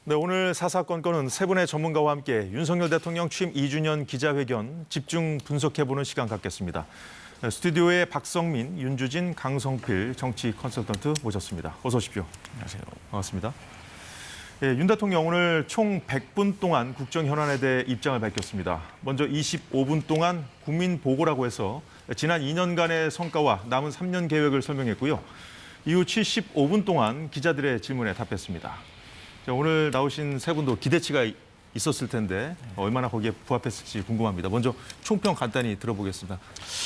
네, 오늘 사사건건은 세 분의 전문가와 함께 윤석열 대통령 취임 2주년 기자회견 집중 분석해보는 시간 갖겠습니다. 네, 스튜디오에 박성민, 윤주진, 강성필 정치 컨설턴트 모셨습니다. 어서 오십시오. 안녕하세요. 반갑습니다. 예, 윤 대통령 오늘 총 100분 동안 국정 현안에 대해 입장을 밝혔습니다. 먼저 25분 동안 국민 보고라고 해서 지난 2년간의 성과와 남은 3년 계획을 설명했고요. 이후 75분 동안 기자들의 질문에 답했습니다. 자, 오늘 나오신 세 분도 기대치가 있었을 텐데 얼마나 거기에 부합했을지 궁금합니다. 먼저 총평 간단히 들어보겠습니다.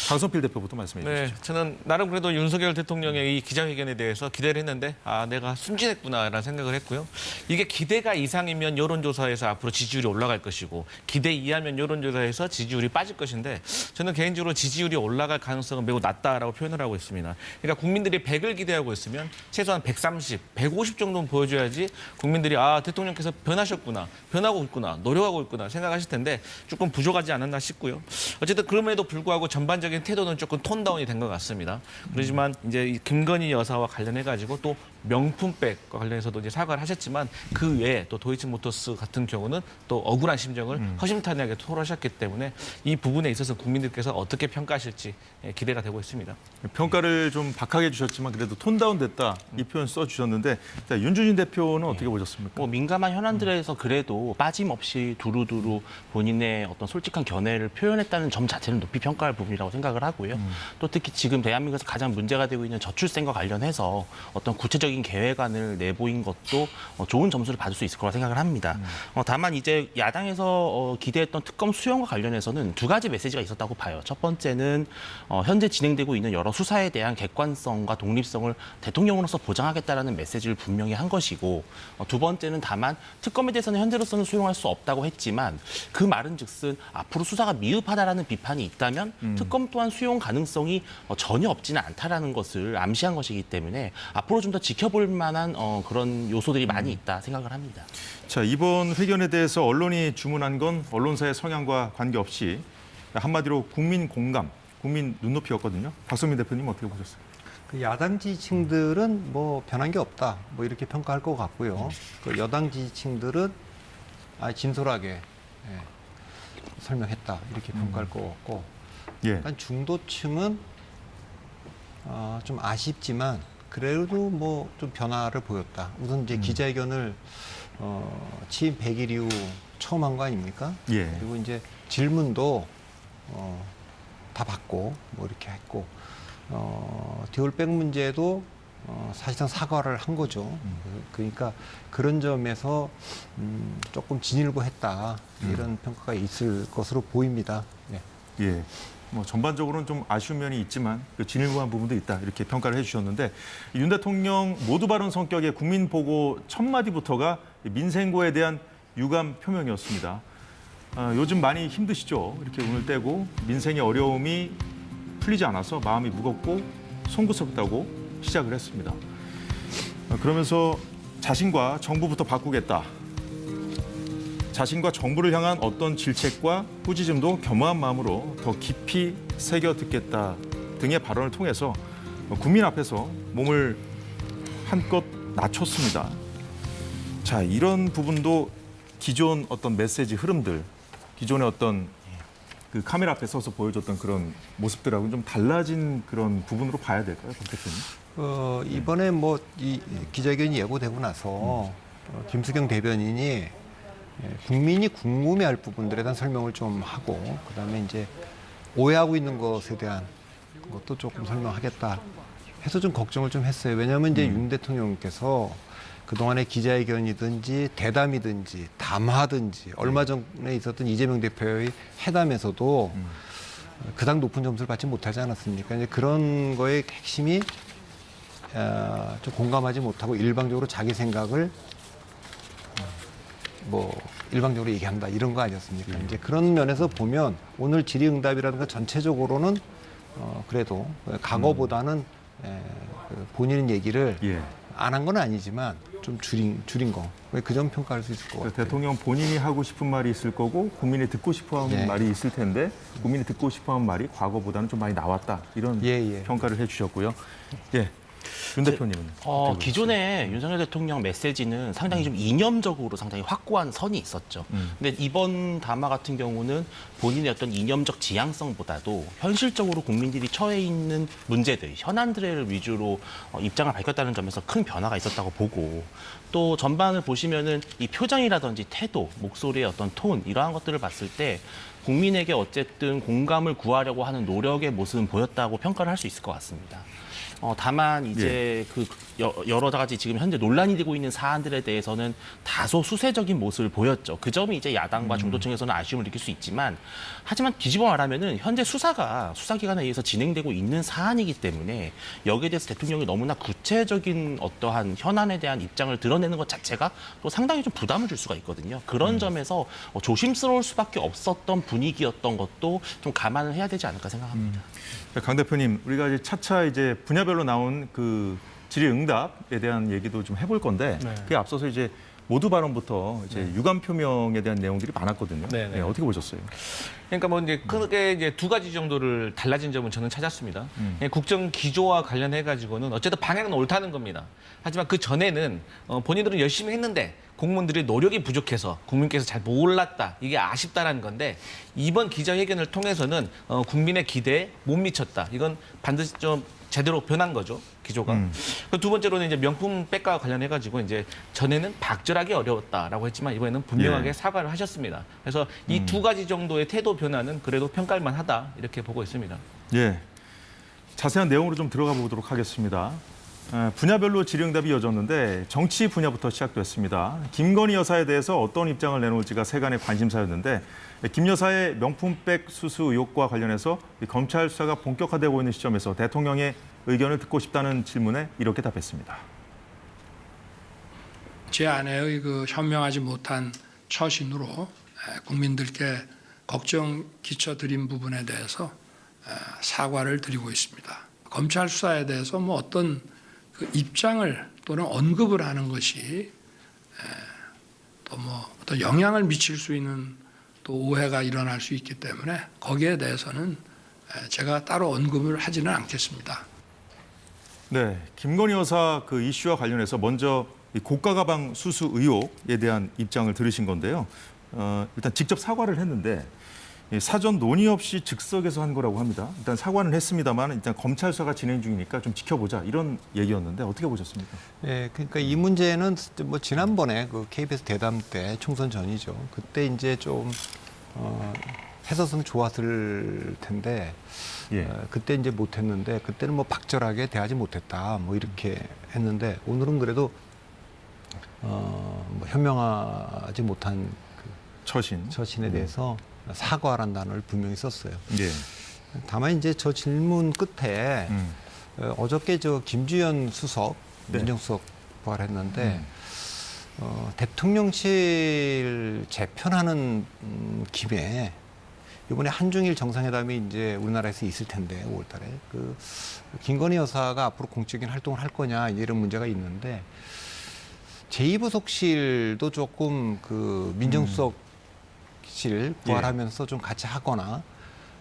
강성필 대표부터 말씀해 주시죠. 네, 저는 나름 그래도 윤석열 대통령의 이 기자회견에 대해서 기대를 했는데 내가 순진했구나라는 생각을 했고요. 이게 기대가 이상이면 여론조사에서 앞으로 지지율이 올라갈 것이고 기대 이하면 여론조사에서 지지율이 빠질 것인데 저는 개인적으로 지지율이 올라갈 가능성은 매우 낮다라고 표현을 하고 있습니다. 그러니까 국민들이 100을 기대하고 있으면 최소한 130, 150 정도는 보여줘야지 국민들이 대통령께서 변하셨구나, 변하고 있구나, 노력하고 있구나 생각하실 텐데 조금 부족하지 않았나 싶고요. 어쨌든 그럼에도 불구하고 전반적인 태도는 조금 톤다운이 된 것 같습니다. 그렇지만 이제 이 김건희 여사와 관련해가지고 또 명품백과 관련해서도 이제 사과를 하셨지만 그 외에 또 도이치모터스 같은 경우는 또 억울한 심정을 허심탄회하게 토로하셨기 때문에 이 부분에 있어서 국민들께서 어떻게 평가하실지 기대가 되고 있습니다. 평가를 좀 박하게 주셨지만 그래도 톤다운 됐다 이 표현 써주셨는데 자, 윤주진 대표는 어떻게 보셨습니까? 민감한 현안들에서 그래도 빠짐없이 두루두루 본인의 어떤 솔직한 견해를 표현했다는 점 자체는 높이 평가할 부분이라고 생각을 하고요. 또 특히 지금 대한민국에서 가장 문제가 되고 있는 저출생과 관련해서 어떤 구체적인 계획안을 내보인 것도 좋은 점수를 받을 수 있을 거라 생각을 합니다. 다만 이제 야당에서 기대했던 특검 수용과 관련해서는 두 가지 메시지가 있었다고 봐요. 첫 번째는 현재 진행되고 있는 여러 수사에 대한 객관성과 독립성을 대통령으로서 보장하겠다라는 메시지를 분명히 한 것이고 두 번째는 다만 특검에 대해서는 현재로서는 수용할 수 없다고 했지만 그 말은즉슨 앞으로 수사가 미흡하다라는 비판이 있다면 특검 또한 수용 가능성이 전혀 없지는 않다라는 것을 암시한 것이기 때문에 앞으로 좀 더 지켜볼 만한 그런 요소들이 많이 있다 생각을 합니다. 자, 이번 회견에 대해서 언론이 주문한 건 언론사의 성향과 관계없이 한마디로 국민 공감, 국민 눈높이였거든요. 박성민 대표님 어떻게 보셨어요? 그 야당 지지층들은 뭐 변한 게 없다, 뭐 이렇게 평가할 것 같고요. 그 여당 지지층들은 진솔하게 설명했다 이렇게 평가할 것 같고, 예. 약간 중도층은 좀 아쉽지만 그래도 뭐 좀 변화를 보였다. 우선 이제 기자회견을 취임 100일 이후 처음 한 거 아닙니까? 예. 그리고 이제 질문도 다 받고 뭐 이렇게 했고. 디올백 문제도 사실상 사과를 한 거죠. 그러니까 그런 점에서 조금 진일보했다 이런 평가가 있을 것으로 보입니다. 네. 예. 뭐 전반적으로는 좀 아쉬운 면이 있지만 그 진일보한 부분도 있다 이렇게 평가를 해주셨는데 윤 대통령 모두 발언 성격의 국민 보고 첫 마디부터가 민생고에 대한 유감 표명이었습니다. 요즘 많이 힘드시죠? 이렇게 운을 떼고 민생의 어려움이 풀리지 않아서 마음이 무겁고 송구스럽다고 시작을 했습니다. 그러면서 자신과 정부부터 바꾸겠다. 자신과 정부를 향한 어떤 질책과 꾸짖음도 겸허한 마음으로 더 깊이 새겨 듣겠다 등의 발언을 통해서 국민 앞에서 몸을 한껏 낮췄습니다. 자, 이런 부분도 기존 어떤 메시지 흐름들, 기존의 어떤 그 카메라 앞에 서서 보여줬던 그런 모습들하고는 좀 달라진 그런 부분으로 봐야 될까요, 박 대표님? 이번에 뭐 이 기자회견이 예고되고 나서 김수경 대변인이 국민이 궁금해할 부분들에 대한 설명을 좀 하고 그다음에 이제 오해하고 있는 것에 대한 것도 조금 설명하겠다 해서 좀 걱정을 좀 했어요. 왜냐하면 이제 윤 대통령께서 그동안의 기자회견이든지 대담이든지 담화든지 얼마 전에 있었던 이재명 대표의 회담에서도 그닥 높은 점수를 받지 못하지 않았습니까? 이제 그런 거의 핵심이 좀 공감하지 못하고 일방적으로 자기 생각을 뭐 일방적으로 얘기한다 이런 거 아니었습니까? 이제 그런 면에서 보면 오늘 질의응답이라든가 전체적으로는 그래도 과거보다는 본인 얘기를 안 한 건 아니지만 좀 줄인 거. 그 점 평가할 수 있을 것 같아요. 대통령 본인이 하고 싶은 말이 있을 거고 국민이 듣고 싶어하는 말이 있을 텐데 국민이 듣고 싶어하는 말이 과거보다는 좀 많이 나왔다. 이런 평가를 해주셨고요. 예. 윤 대표님은 어떻게 보셨어요? 기존에 윤석열 대통령 메시지는 상당히 좀 이념적으로 상당히 확고한 선이 있었죠. 근데 이번 담화 같은 경우는 본인의 어떤 이념적 지향성보다도 현실적으로 국민들이 처해 있는 문제들, 현안들을 위주로 입장을 밝혔다는 점에서 큰 변화가 있었다고 보고, 또 전반을 보시면은 이 표정이라든지 태도, 목소리의 어떤 톤 이러한 것들을 봤을 때 국민에게 어쨌든 공감을 구하려고 하는 노력의 모습은 보였다고 평가를 할 수 있을 것 같습니다. 다만 이제 그 여러 가지 지금 현재 논란이 되고 있는 사안들에 대해서는 다소 수세적인 모습을 보였죠. 그 점이 이제 야당과 중도층에서는 아쉬움을 느낄 수 있지만, 하지만 뒤집어 말하면은 현재 수사가 수사기관에 의해서 진행되고 있는 사안이기 때문에 여기에 대해서 대통령이 너무나 구체적인 어떠한 현안에 대한 입장을 드러내는 것 자체가 또 상당히 좀 부담을 줄 수가 있거든요. 그런 점에서 조심스러울 수밖에 없었던 분위기였던 것도 좀 감안을 해야 되지 않을까 생각합니다. 강 대표님, 우리가 이제 차차 이제 분야별로 나온 그 질의응답에 대한 얘기도 좀 해볼 건데, 그에 앞서서 이제 모두 발언부터 이제 유감 표명에 대한 내용들이 많았거든요. 네. 어떻게 보셨어요? 그러니까 뭐 이제 크게 이제 두 가지 정도를 달라진 점은 저는 찾았습니다. 국정 기조와 관련해 가지고는 어쨌든 방향은 옳다는 겁니다. 하지만 그 전에는 본인들은 열심히 했는데 공무원들의 노력이 부족해서 국민께서 잘 몰랐다, 이게 아쉽다라는 건데, 이번 기자회견을 통해서는 국민의 기대에 못 미쳤다. 이건 반드시 좀 제대로 변한 거죠, 기조가. 두 번째로는 이제 명품백과 관련해 가지고 이제 전에는 박절하기 어려웠다라고 했지만 이번에는 분명하게 사과를 하셨습니다. 그래서 이 두 가지 정도의 태도 변화는 그래도 평가할 만하다, 이렇게 보고 있습니다. 예, 자세한 내용으로 좀 들어가 보도록 하겠습니다. 분야별로 질의응답이 이어졌는데 정치 분야부터 시작됐습니다. 김건희 여사에 대해서 어떤 입장을 내놓을지가 세간의 관심사였는데, 김 여사의 명품백 수수 의혹과 관련해서 검찰 수사가 본격화되고 있는 시점에서 대통령의 의견을 듣고 싶다는 질문에 이렇게 답했습니다. 제 아내의 그 현명하지 못한 처신으로 국민들께 걱정 끼쳐드린 부분에 대해서 사과를 드리고 있습니다. 검찰 수사에 대해서 뭐 어떤 그 입장을 또는 언급을 하는 것이 또 뭐 어떤 영향을 미칠 수 있는 또 오해가 일어날 수 있기 때문에 거기에 대해서는 제가 따로 언급을 하지는 않겠습니다. 네, 김건희 여사 그 이슈와 관련해서 먼저 이 고가 가방 수수 의혹에 대한 입장을 들으신 건데요. 일단 직접 사과를 했는데 사전 논의 없이 즉석에서 한 거라고 합니다. 일단 사과는 했습니다만 일단 검찰 수사가 진행 중이니까 좀 지켜보자, 이런 얘기였는데 어떻게 보셨습니까? 예, 그러니까 이 문제는 뭐 지난번에 그 KBS 대담 때 총선 전이죠. 그때 이제 좀 했었으면 좋았을 텐데 그때 이제 못했는데, 그때는 뭐 박절하게 대하지 못했다, 뭐 이렇게 했는데, 오늘은 그래도 뭐 현명하지 못한 그 처신에 대해서 사과라는 단어를 분명히 썼어요. 예. 다만 이제 저 질문 끝에 어저께 저 김주현 수석, 민정수석 부활했는데 대통령실 재편하는 김에 이번에 한중일 정상회담이 이제 우리나라에서 있을 텐데 5월달에 그 김건희 여사가 앞으로 공적인 활동을 할 거냐 이런 문제가 있는데, 제2부속실도 조금 그 민정수석실 부활하면서 좀 같이 하거나,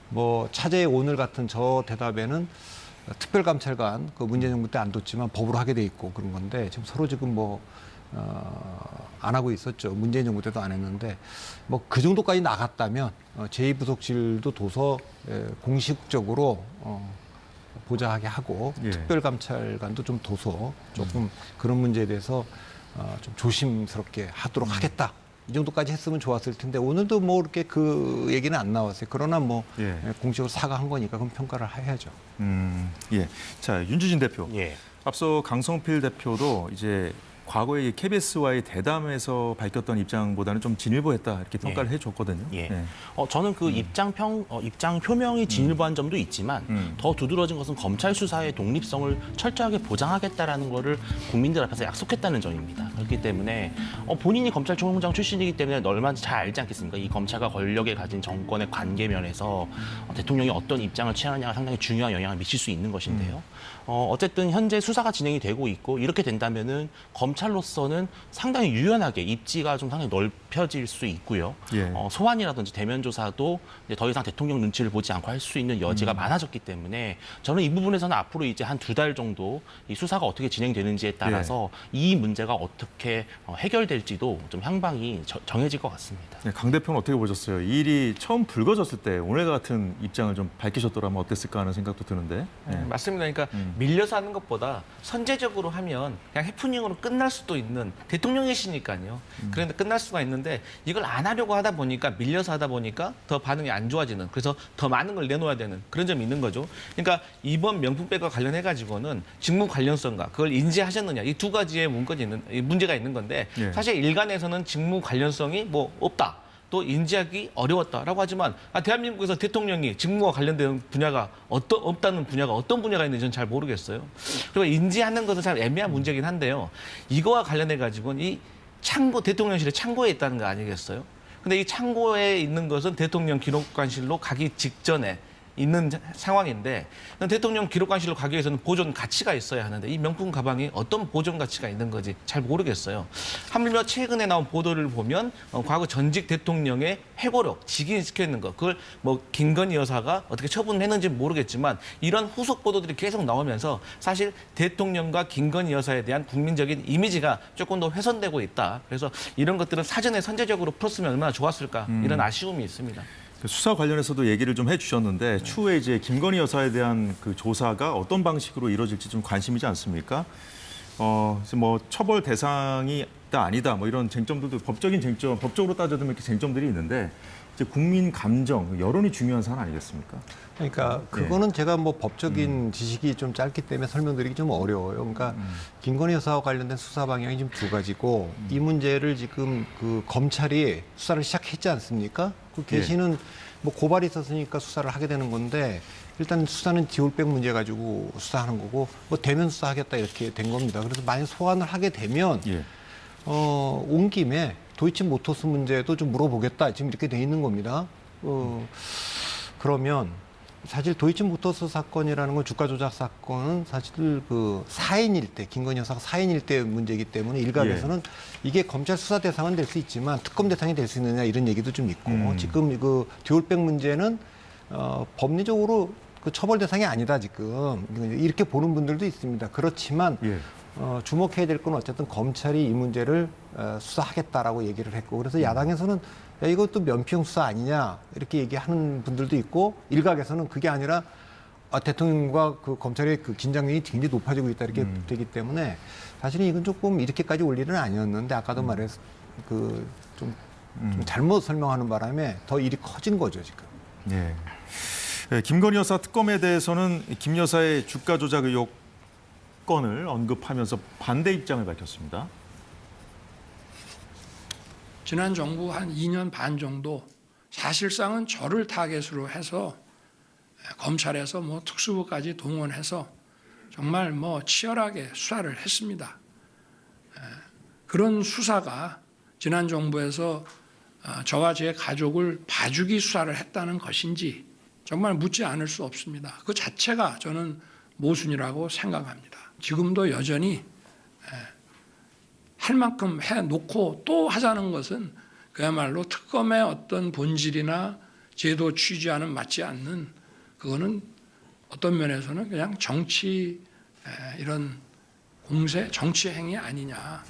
뭐 차제의 오늘 같은 저 대답에는 특별감찰관 그 문재인 정부 때 안 뒀지만 법으로 하게 돼 있고 그런 건데, 지금 서로 지금 뭐 안 하고 있었죠. 문재인 정부 때도 안 했는데, 뭐 그 정도까지 나갔다면 제2부속실도 둬서 공식적으로 보좌하게 하고, 특별감찰관도 좀 둬서 조금 그런 문제에 대해서 좀 조심스럽게 하도록 하겠다. 이 정도까지 했으면 좋았을 텐데, 오늘도 뭐 이렇게 그 얘기는 안 나왔어요. 그러나 뭐 공식으로 사과한 거니까 그럼 평가를 해야죠. 예. 자, 윤주진 대표. 예. 앞서 강성필 대표도 이제 과거에 KBS와의 대담에서 밝혔던 입장보다는 좀 진일보했다, 이렇게 평가를 해줬거든요. 저는 그 입장 표명이 진일보한 점도 있지만 더 두드러진 것은 검찰 수사의 독립성을 철저하게 보장하겠다라는 거를 국민들 앞에서 약속했다는 점입니다. 그렇기 때문에 본인이 검찰총장 출신이기 때문에 얼마나 잘 알지 않겠습니까? 이 검찰과 권력에 가진 정권의 관계 면에서 대통령이 어떤 입장을 취하느냐가 상당히 중요한 영향을 미칠 수 있는 것인데요. 어쨌든 현재 수사가 진행이 되고 있고, 이렇게 된다면은 검찰 검찰로서는 상당히 유연하게 입지가 좀 상당히 넓혀질 수 있고요. 예. 소환이라든지 대면 조사도 이제 더 이상 대통령 눈치를 보지 않고 할 수 있는 여지가 많아졌기 때문에 저는 이 부분에서는 앞으로 이제 한 2달 정도 이 수사가 어떻게 진행되는지에 따라서 이 문제가 어떻게 해결될지도 좀 향방이 정해질 것 같습니다. 네, 강 대표는 어떻게 보셨어요? 이 일이 처음 불거졌을 때 오늘 같은 입장을 좀 밝히셨더라면 어땠을까 하는 생각도 드는데. 네. 맞습니다. 그러니까 밀려서 하는 것보다 선제적으로 하면 그냥 해프닝으로 끝날 수도 있는 대통령이시니까요. 그런데 끝날 수가 있는데 이걸 안 하려고 하다 보니까 밀려서 하다 보니까 더 반응이 안 좋아지는 그래서 더 많은 걸 내놓아야 되는 그런 점이 있는 거죠. 그러니까 이번 명품백과 관련해 가지고는 직무 관련성과 그걸 인지하셨느냐 이 두 가지의 문제가 있는 건데 예. 사실 일간에서는 직무 관련성이 뭐 없다. 또 인지하기 어려웠다라고 하지만 대한민국에서 대통령이 직무와 관련된 분야가 없다는 분야가 어떤 분야가 있는지 저는 잘 모르겠어요. 그리고 인지하는 것은 잘 애매한 문제긴 한데요. 이거와 관련해 가지고는 이 창고 대통령실의 창고에 있다는 거 아니겠어요? 근데 이 창고에 있는 것은 대통령 기록관실로 가기 직전에 있는 상황인데 대통령 기록관실로 가기 위해서는 보존 가치가 있어야 하는데 이 명품 가방이 어떤 보존 가치가 있는 건지 잘 모르겠어요. 하물며 최근에 나온 보도를 보면 과거 전직 대통령의 회고록 직인시켜 있는 것 그걸 뭐 김건희 여사가 어떻게 처분했는지 모르겠지만 이런 후속 보도들이 계속 나오면서 사실 대통령과 김건희 여사에 대한 국민적인 이미지가 조금 더 훼손되고 있다. 그래서 이런 것들은 사전에 선제적으로 풀었으면 얼마나 좋았을까 이런 아쉬움이 있습니다. 수사 관련해서도 얘기를 좀 해주셨는데 추후에 이제 김건희 여사에 대한 그 조사가 어떤 방식으로 이루어질지 좀 관심이지 않습니까? 뭐 처벌 대상이 있다 아니다 뭐 이런 쟁점들도 법적인 쟁점, 법적으로 따져보면 이렇게 쟁점들이 있는데 이제 국민 감정, 여론이 중요한 사안 아니겠습니까? 그러니까 그거는 제가 뭐 법적인 지식이 좀 짧기 때문에 설명드리기 좀 어려워요. 그러니까 김건희 여사와 관련된 수사 방향이 지금 두 가지고 이 문제를 지금 그 검찰이 수사를 시작했지 않습니까? 그 계시는 뭐 고발이 있었으니까 수사를 하게 되는 건데 일단 수사는 디올백 문제 가지고 수사하는 거고 뭐 대면 수사하겠다 이렇게 된 겁니다. 그래서 만약 소환을 하게 되면 온 김에 도이치모터스 문제도 좀 물어보겠다 지금 이렇게 돼 있는 겁니다. 그러면 사실 도이치모터스 사건이라는 건 주가 조작 사건은 사실 그 사인일 때 김건희 여사가 사인일 때 문제이기 때문에 일각에서는 이게 검찰 수사 대상은 될 수 있지만 특검 대상이 될 수 있느냐 이런 얘기도 좀 있고 지금 그 디올백 문제는 법리적으로 그 처벌 대상이 아니다 지금 이렇게 보는 분들도 있습니다. 그렇지만 주목해야 될 건 어쨌든 검찰이 이 문제를 수사하겠다라고 얘기를 했고 그래서 야당에서는 야, 이것도 면피형 수사 아니냐 이렇게 얘기하는 분들도 있고 일각에서는 그게 아니라 대통령과 그 검찰의 그 긴장력이 굉장히 높아지고 있다 이렇게 되기 때문에 사실은 이건 조금 이렇게까지 올 일은 아니었는데 아까도 말해서 그 좀 잘못 설명하는 바람에 더 일이 커진 거죠 지금. 네, 김건희 여사 특검에 대해서는 김 여사의 주가 조작 의혹 건을 언급하면서 반대 입장을 밝혔습니다. 지난 정부 한 2년 반 정도 사실상은 저를 타겟으로 해서 검찰에서 뭐 특수부까지 동원해서 정말 뭐 치열하게 수사를 했습니다. 그런 수사가 지난 정부에서 저와 제 가족을 봐주기 수사를 했다는 것인지 정말 묻지 않을 수 없습니다. 그 자체가 저는 모순이라고 생각합니다. 지금도 여전히 할 만큼 해놓고 또 하자는 것은 그야말로 특검의 어떤 본질이나 제도 취지와는 맞지 않는 그거는 어떤 면에서는 그냥 정치 이런 공세, 정치 행위 아니냐.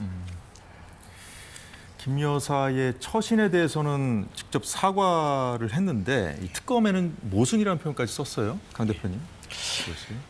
김 여사의 처신에 대해서는 직접 사과를 했는데 이 특검에는 모순이라는 표현까지 썼어요, 강 대표님.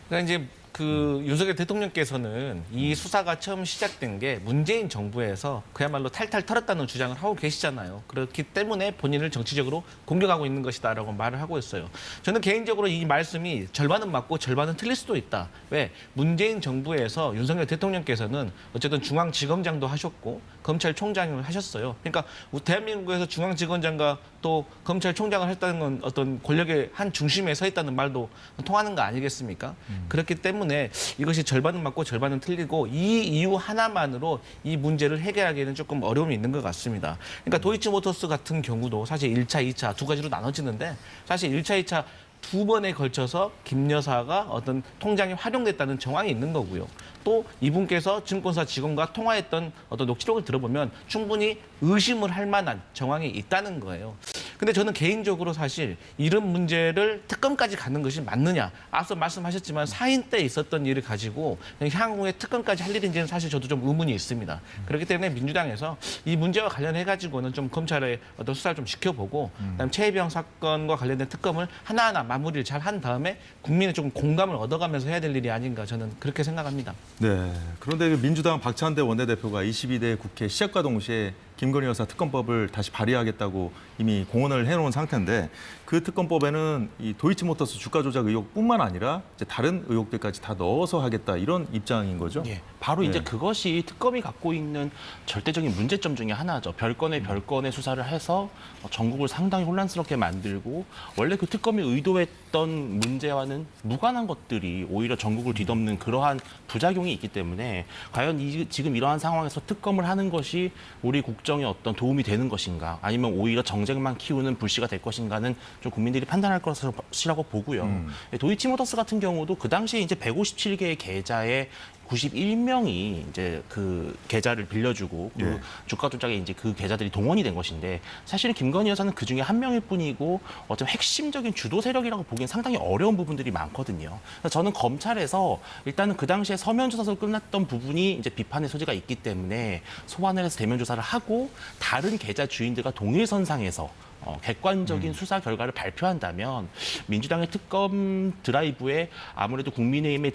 그러니까 이제 그 윤석열 대통령께서는 이 수사가 처음 시작된 게 문재인 정부에서 그야말로 탈탈 털었다는 주장을 하고 계시잖아요. 그렇기 때문에 본인을 정치적으로 공격하고 있는 것이다라고 말을 하고 있어요. 저는 개인적으로 이 말씀이 절반은 맞고 절반은 틀릴 수도 있다. 왜? 문재인 정부에서 윤석열 대통령께서는 어쨌든 중앙지검장도 하셨고 검찰총장을 하셨어요. 그러니까 대한민국에서 중앙지검장과 또 검찰총장을 했다는 건 어떤 권력의 한 중심에 서 있다는 말도 통하는 거 아니겠습니까? 그렇기 때문에 이것이 절반은 맞고 절반은 틀리고 이 이유 하나만으로 이 문제를 해결하기에는 조금 어려움이 있는 것 같습니다. 그러니까 도이치모터스 같은 경우도 사실 1차, 2차 두 가지로 나눠지는데 사실 1차, 2차 두 번에 걸쳐서 김 여사가 어떤 통장이 활용됐다는 정황이 있는 거고요. 또 이분께서 증권사 직원과 통화했던 어떤 녹취록을 들어보면 충분히 의심을 할 만한 정황이 있다는 거예요. 근데 저는 개인적으로 사실 이런 문제를 특검까지 가는 것이 맞느냐. 앞서 말씀하셨지만 사인 때 있었던 일을 가지고 향후에 특검까지 할 일인지는 사실 저도 좀 의문이 있습니다. 그렇기 때문에 민주당에서 이 문제와 관련해가지고는 좀 검찰의 어떤 수사를 좀 지켜보고 그다음에 최혜병 사건과 관련된 특검을 하나하나 마무리를 잘 한 다음에 국민의 조금 공감을 얻어가면서 해야 될 일이 아닌가 저는 그렇게 생각합니다. 네. 그런데 민주당 박찬대 원내대표가 22대 국회 시작과 동시에 김건희 여사 특검법을 다시 발의하겠다고 이미 공언을 해놓은 상태인데 그 특검법에는 이 도이치모터스 주가 조작 의혹뿐만 아니라 이제 다른 의혹들까지 다 넣어서 하겠다 이런 입장인 거죠. 예, 바로 이제 네. 그것이 특검이 갖고 있는 절대적인 문제점 중에 하나죠. 별건의 수사를 해서 전국을 상당히 혼란스럽게 만들고 원래 그 특검이 의도했던 문제와는 무관한 것들이 오히려 전국을 뒤덮는 그러한 부작용이 있기 때문에 과연 지금 이러한 상황에서 특검을 하는 것이 우리 국정에 어떤 도움이 되는 것인가 아니면 오히려 정쟁만 키우는 불씨가 될 것인가는 좀 국민들이 판단할 것이라고 보고요. 도이치모터스 같은 경우도 그 당시에 이제 157개의 계좌에 91명이 이제 그 계좌를 빌려주고 그 예. 주가 조작에 이제 그 계좌들이 동원이 된 것인데 사실은 김건희 여사는 그 중에 한 명일 뿐이고 어떤 핵심적인 주도 세력이라고 보기엔 상당히 어려운 부분들이 많거든요. 그래서 저는 검찰에서 일단은 그 당시에 서면 조사에서 끝났던 부분이 이제 비판의 소지가 있기 때문에 소환을 해서 대면 조사를 하고 다른 계좌 주인들과 동일선상에서 객관적인 수사 결과를 발표한다면 민주당의 특검 드라이브에 아무래도 국민의힘의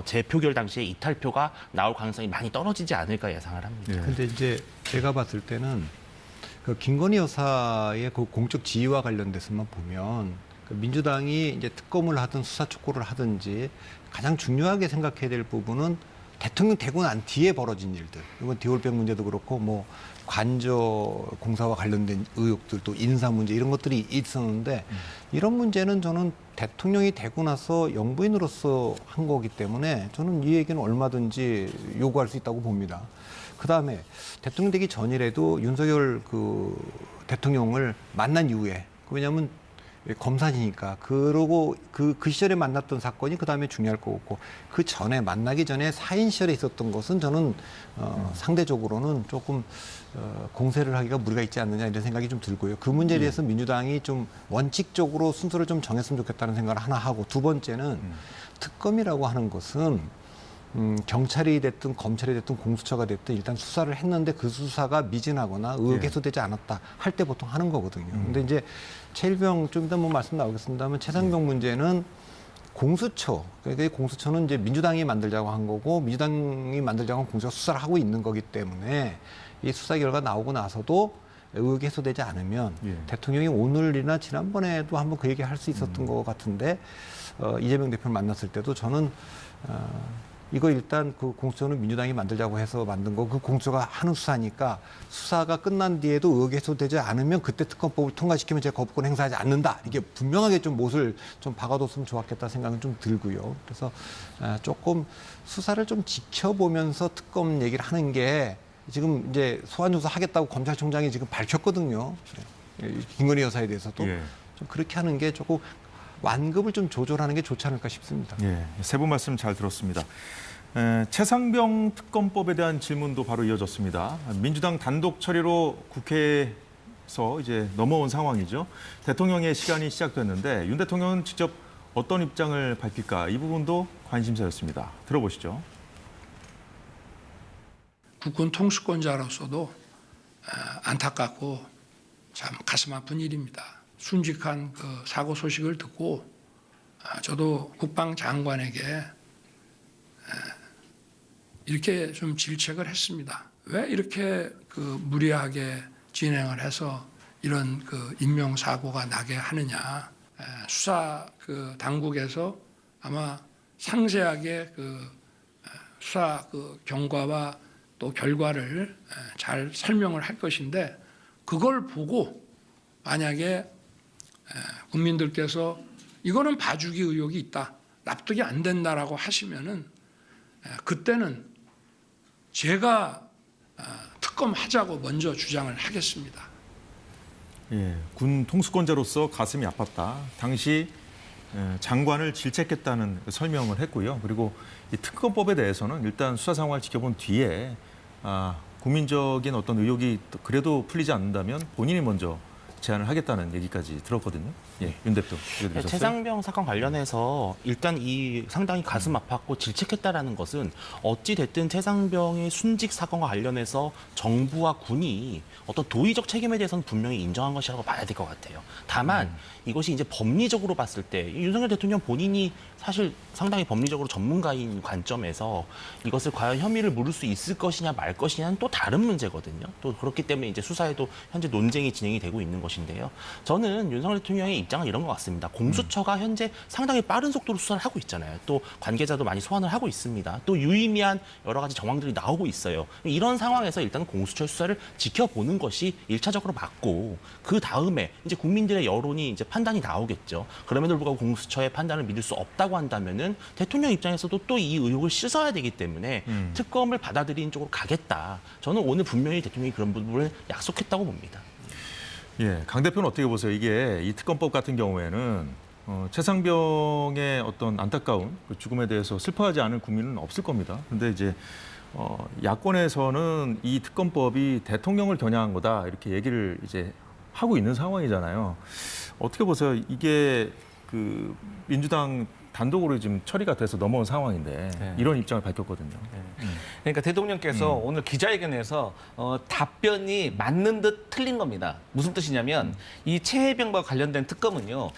재표결 당시에 이탈표가 나올 가능성이 많이 떨어지지 않을까 예상을 합니다. 예. 근데 이제 제가 봤을 때는 그 김건희 여사의 그 공적 지위와 관련돼서만 보면 그 민주당이 이제 특검을 하든 수사 촉구를 하든지 가장 중요하게 생각해야 될 부분은 대통령 되고 난 뒤에 벌어진 일들. 이건 디올백 문제도 그렇고 뭐 관저 공사와 관련된 의혹들 또 인사 문제 이런 것들이 있었는데 이런 문제는 저는 대통령이 되고 나서 영부인으로서 한 거기 때문에 저는 이 얘기는 얼마든지 요구할 수 있다고 봅니다. 그다음에 대통령 되기 전이라도 윤석열 그 대통령을 만난 이후에 왜냐하면 검사니까 그러고 그 시절에 만났던 사건이 그다음에 중요할 거고 그 전에 만나기 전에 사인 시절에 있었던 것은 저는 상대적으로는 조금 공세를 하기가 무리가 있지 않느냐 이런 생각이 좀 들고요. 그 문제에 대해서 민주당이 좀 원칙적으로 순서를 좀 정했으면 좋겠다는 생각을 하나 하고 두 번째는 특검이라고 하는 것은 경찰이 됐든 검찰이 됐든 공수처가 됐든 일단 수사를 했는데 그 수사가 미진하거나 의혹 해소되지 않았다 할 때 보통 하는 거거든요. 근데 이제 최일병 좀 이따 뭐 말씀 나오겠습니다만 최상병 문제는 공수처, 그러니까 이 공수처는 이제 민주당이 만들자고 한 거고 민주당이 만들자고 한 공수처가 수사를 하고 있는 거기 때문에 이 수사 결과 나오고 나서도 의혹이 해소되지 않으면 대통령이 오늘이나 지난번에도 한번 그 얘기 할 수 있었던 것 같은데 이재명 대표를 만났을 때도 저는 이거 일단 그 공수처는 민주당이 만들자고 해서 만든 거 그 공수처가 하는 수사니까 수사가 끝난 뒤에도 의혹이 해소되지 않으면 그때 특검법을 통과시키면 제가 거부권 행사하지 않는다. 이게 분명하게 좀 못을 좀 박아뒀으면 좋았겠다 생각은 좀 들고요. 그래서 조금 수사를 좀 지켜보면서 특검 얘기를 하는 게 지금 이제 소환조사 하겠다고 검찰총장이 지금 밝혔거든요. 김건희 여사에 대해서도 좀 그렇게 하는 게 조금 완급을 좀 조절하는 게 좋지 않을까 싶습니다. 예, 세 분 말씀 잘 들었습니다. 최상병 특검법에 대한 질문도 바로 이어졌습니다. 민주당 단독 처리로 국회에서 이제 넘어온 상황이죠. 대통령의 시간이 시작됐는데 윤 대통령은 직접 어떤 입장을 밝힐까 이 부분도 관심사였습니다. 들어보시죠. 국군 통수권자로서도 안타깝고 참 가슴 아픈 일입니다. 순직한 그 사고 소식을 듣고 저도 국방장관에게 이렇게 좀 질책을 했습니다. 왜 이렇게 그 무리하게 진행을 해서 이런 그 인명 사고가 나게 하느냐? 수사 그 당국에서 아마 상세하게 그 수사 그 경과와 또 결과를 잘 설명을 할 것인데 그걸 보고 만약에 국민들께서 이거는 봐주기 의혹이 있다, 납득이 안 된다라고 하시면은 그때는 제가 특검하자고 먼저 주장을 하겠습니다. 예, 군 통수권자로서 가슴이 아팠다. 당시 장관을 질책했다는 설명을 했고요. 그리고 이 특검법에 대해서는 일단 수사 상황을 지켜본 뒤에 국민적인 어떤 의혹이 그래도 풀리지 않는다면 본인이 먼저 제안을 하겠다는 얘기까지 들었거든요. 예, 윤 대표. 최상병 사건 관련해서 일단 이 상당히 가슴 아팠고 질책했다라는 것은 어찌 됐든 최상병의 순직 사건과 관련해서 정부와 군이 어떤 도의적 책임에 대해서는 분명히 인정한 것이라고 봐야 될 것 같아요. 다만 이것이 이제 법리적으로 봤을 때 윤석열 대통령 본인이 사실 상당히 법리적으로 전문가인 관점에서 이것을 과연 혐의를 물을 수 있을 것이냐 말 것이냐는 또 다른 문제거든요. 또 그렇기 때문에 이제 수사에도 현재 논쟁이 진행이 되고 있는 것인데요. 저는 윤석열 대통령의 입장은 이런 것 같습니다. 공수처가 현재 상당히 빠른 속도로 수사를 하고 있잖아요. 또 관계자도 많이 소환을 하고 있습니다. 또 유의미한 여러 가지 정황들이 나오고 있어요. 이런 상황에서 일단 공수처 수사를 지켜보는 것이 1차적으로 맞고 그 다음에 이제 국민들의 여론이 이제 판단이 나오겠죠. 그럼에도 불구하고 공수처의 판단을 믿을 수 없다고 한다면은 대통령 입장에서도 또 이 의혹을 씻어야 되기 때문에 특검을 받아들이는 쪽으로 가겠다. 저는 오늘 분명히 대통령이 그런 부분을 약속했다고 봅니다. 예, 강 대표는 어떻게 보세요? 이게 이 특검법 같은 경우에는 최상병의 어떤 안타까운 그 죽음에 대해서 슬퍼하지 않을 국민은 없을 겁니다. 그런데 이제 야권에서는 이 특검법이 대통령을 겨냥한 거다 이렇게 얘기를 이제 하고 있는 상황이잖아요. 어떻게 보세요? 이게 그 민주당 단독으로 지금 처리가 돼서 넘어온 상황인데 이런 입장을 밝혔거든요. 그러니까 대통령께서 오늘 기자회견에서 답변이 맞는 듯 틀린 겁니다. 무슨 뜻이냐면 이 최혜병과 관련된 특검은요.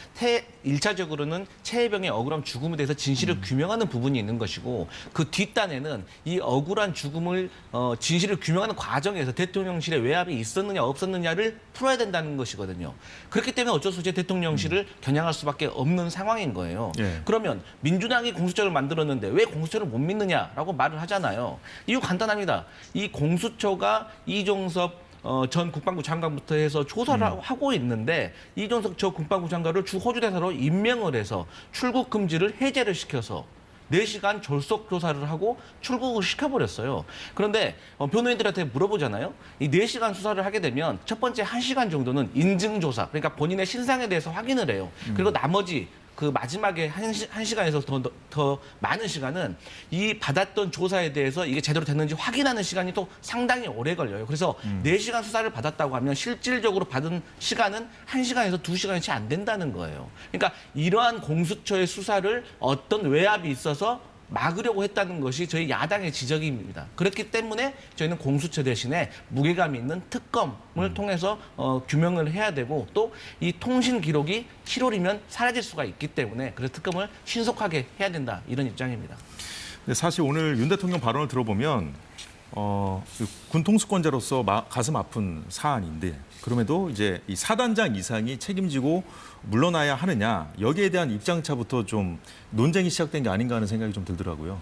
1차적으로는 최혜병의 억울한 죽음에 대해서 진실을 규명하는 부분이 있는 것이고 그 뒷단에는 이 억울한 죽음을 진실을 규명하는 과정에서 대통령실에 외압이 있었느냐 없었느냐를 풀어야 된다는 것이거든요. 그렇기 때문에 어쩔 수 없이 대통령실을 겨냥할 수밖에 없는 상황인 거예요. 예. 그러면 민주당이 공수처를 만들었는데 왜 공수처를 못 믿느냐라고 말을 하잖아요. 이유 간단합니다. 이 공수처가 이종섭 전 국방부 장관부터 해서 조사를 하고 있는데 이종석 전 국방부 장관을 주 호주대사로 임명을 해서 출국 금지를 해제를 시켜서 4시간 졸속 조사를 하고 출국을 시켜버렸어요. 그런데 변호인들한테 물어보잖아요. 이 4시간 수사를 하게 되면 첫 번째 1시간 정도는 인증조사, 그러니까 본인의 신상에 대해서 확인을 해요. 그리고 나머지 그 마지막에 한 시간에서 더 많은 시간은 이 받았던 조사에 대해서 이게 제대로 됐는지 확인하는 시간이 또 상당히 오래 걸려요. 그래서 4시간 수사를 받았다고 하면 실질적으로 받은 시간은 1시간에서 2시간이 채 안 된다는 거예요. 그러니까 이러한 공수처의 수사를 어떤 외압이 있어서 막으려고 했다는 것이 저희 야당의 지적입니다. 그렇기 때문에 저희는 공수처 대신에 무게감 있는 특검을 통해서 규명을 해야 되고 또 이 통신 기록이 7월이면 사라질 수가 있기 때문에 그래서 특검을 신속하게 해야 된다 이런 입장입니다. 근데 사실 오늘 윤 대통령 발언을 들어보면 군 통수권자로서 가슴 아픈 사안인데 그럼에도 이제 이 사단장 이상이 책임지고 물러나야 하느냐 여기에 대한 입장차부터 좀 논쟁이 시작된 게 아닌가 하는 생각이 좀 들더라고요.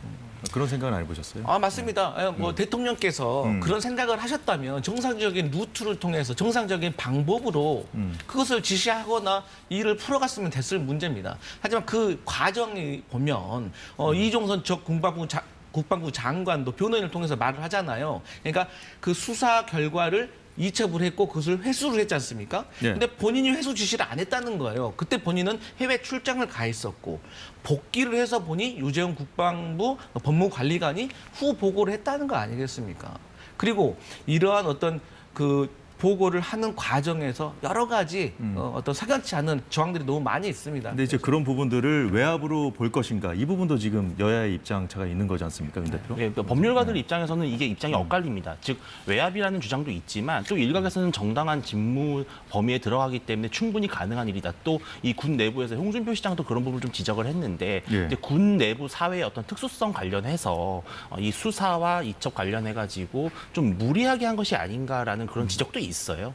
그런 생각은 안 해보셨어요? 맞습니다. 뭐 대통령께서 그런 생각을 하셨다면 정상적인 루트를 통해서 정상적인 방법으로 그것을 지시하거나 일을 풀어갔으면 됐을 문제입니다. 하지만 그 과정이 보면 이종선 전 국방부 장관도 변호인을 통해서 말을 하잖아요. 그러니까 그 수사 결과를 이첩을 했고 그것을 회수를 했지 않습니까? 근데 본인이 회수 지시를 안 했다는 거예요. 그때 본인은 해외 출장을 가 있었고 복귀를 해서 보니 유재훈 국방부 법무관리관이 후 보고를 했다는 거 아니겠습니까? 그리고 이러한 어떤 그 보고를 하는 과정에서 여러 가지 어떤 석연치 않은 저항들이 너무 많이 있습니다. 근데 이제 그런 부분들을 외압으로 볼 것인가 이 부분도 지금 여야의 입장차가 있는 거지 않습니까, 윤 대표? 네, 그러니까 법률가들 입장에서는 이게 입장이 엇갈립니다. 즉 외압이라는 주장도 있지만 또 일각에서는 정당한 직무 범위에 들어가기 때문에 충분히 가능한 일이다. 또 이 군 내부에서 홍준표 시장도 그런 부분을 좀 지적을 했는데 이제 군 내부 사회의 어떤 특수성 관련해서 이 수사와 이첩 관련해가지고 좀 무리하게 한 것이 아닌가라는 그런 지적도 있어요.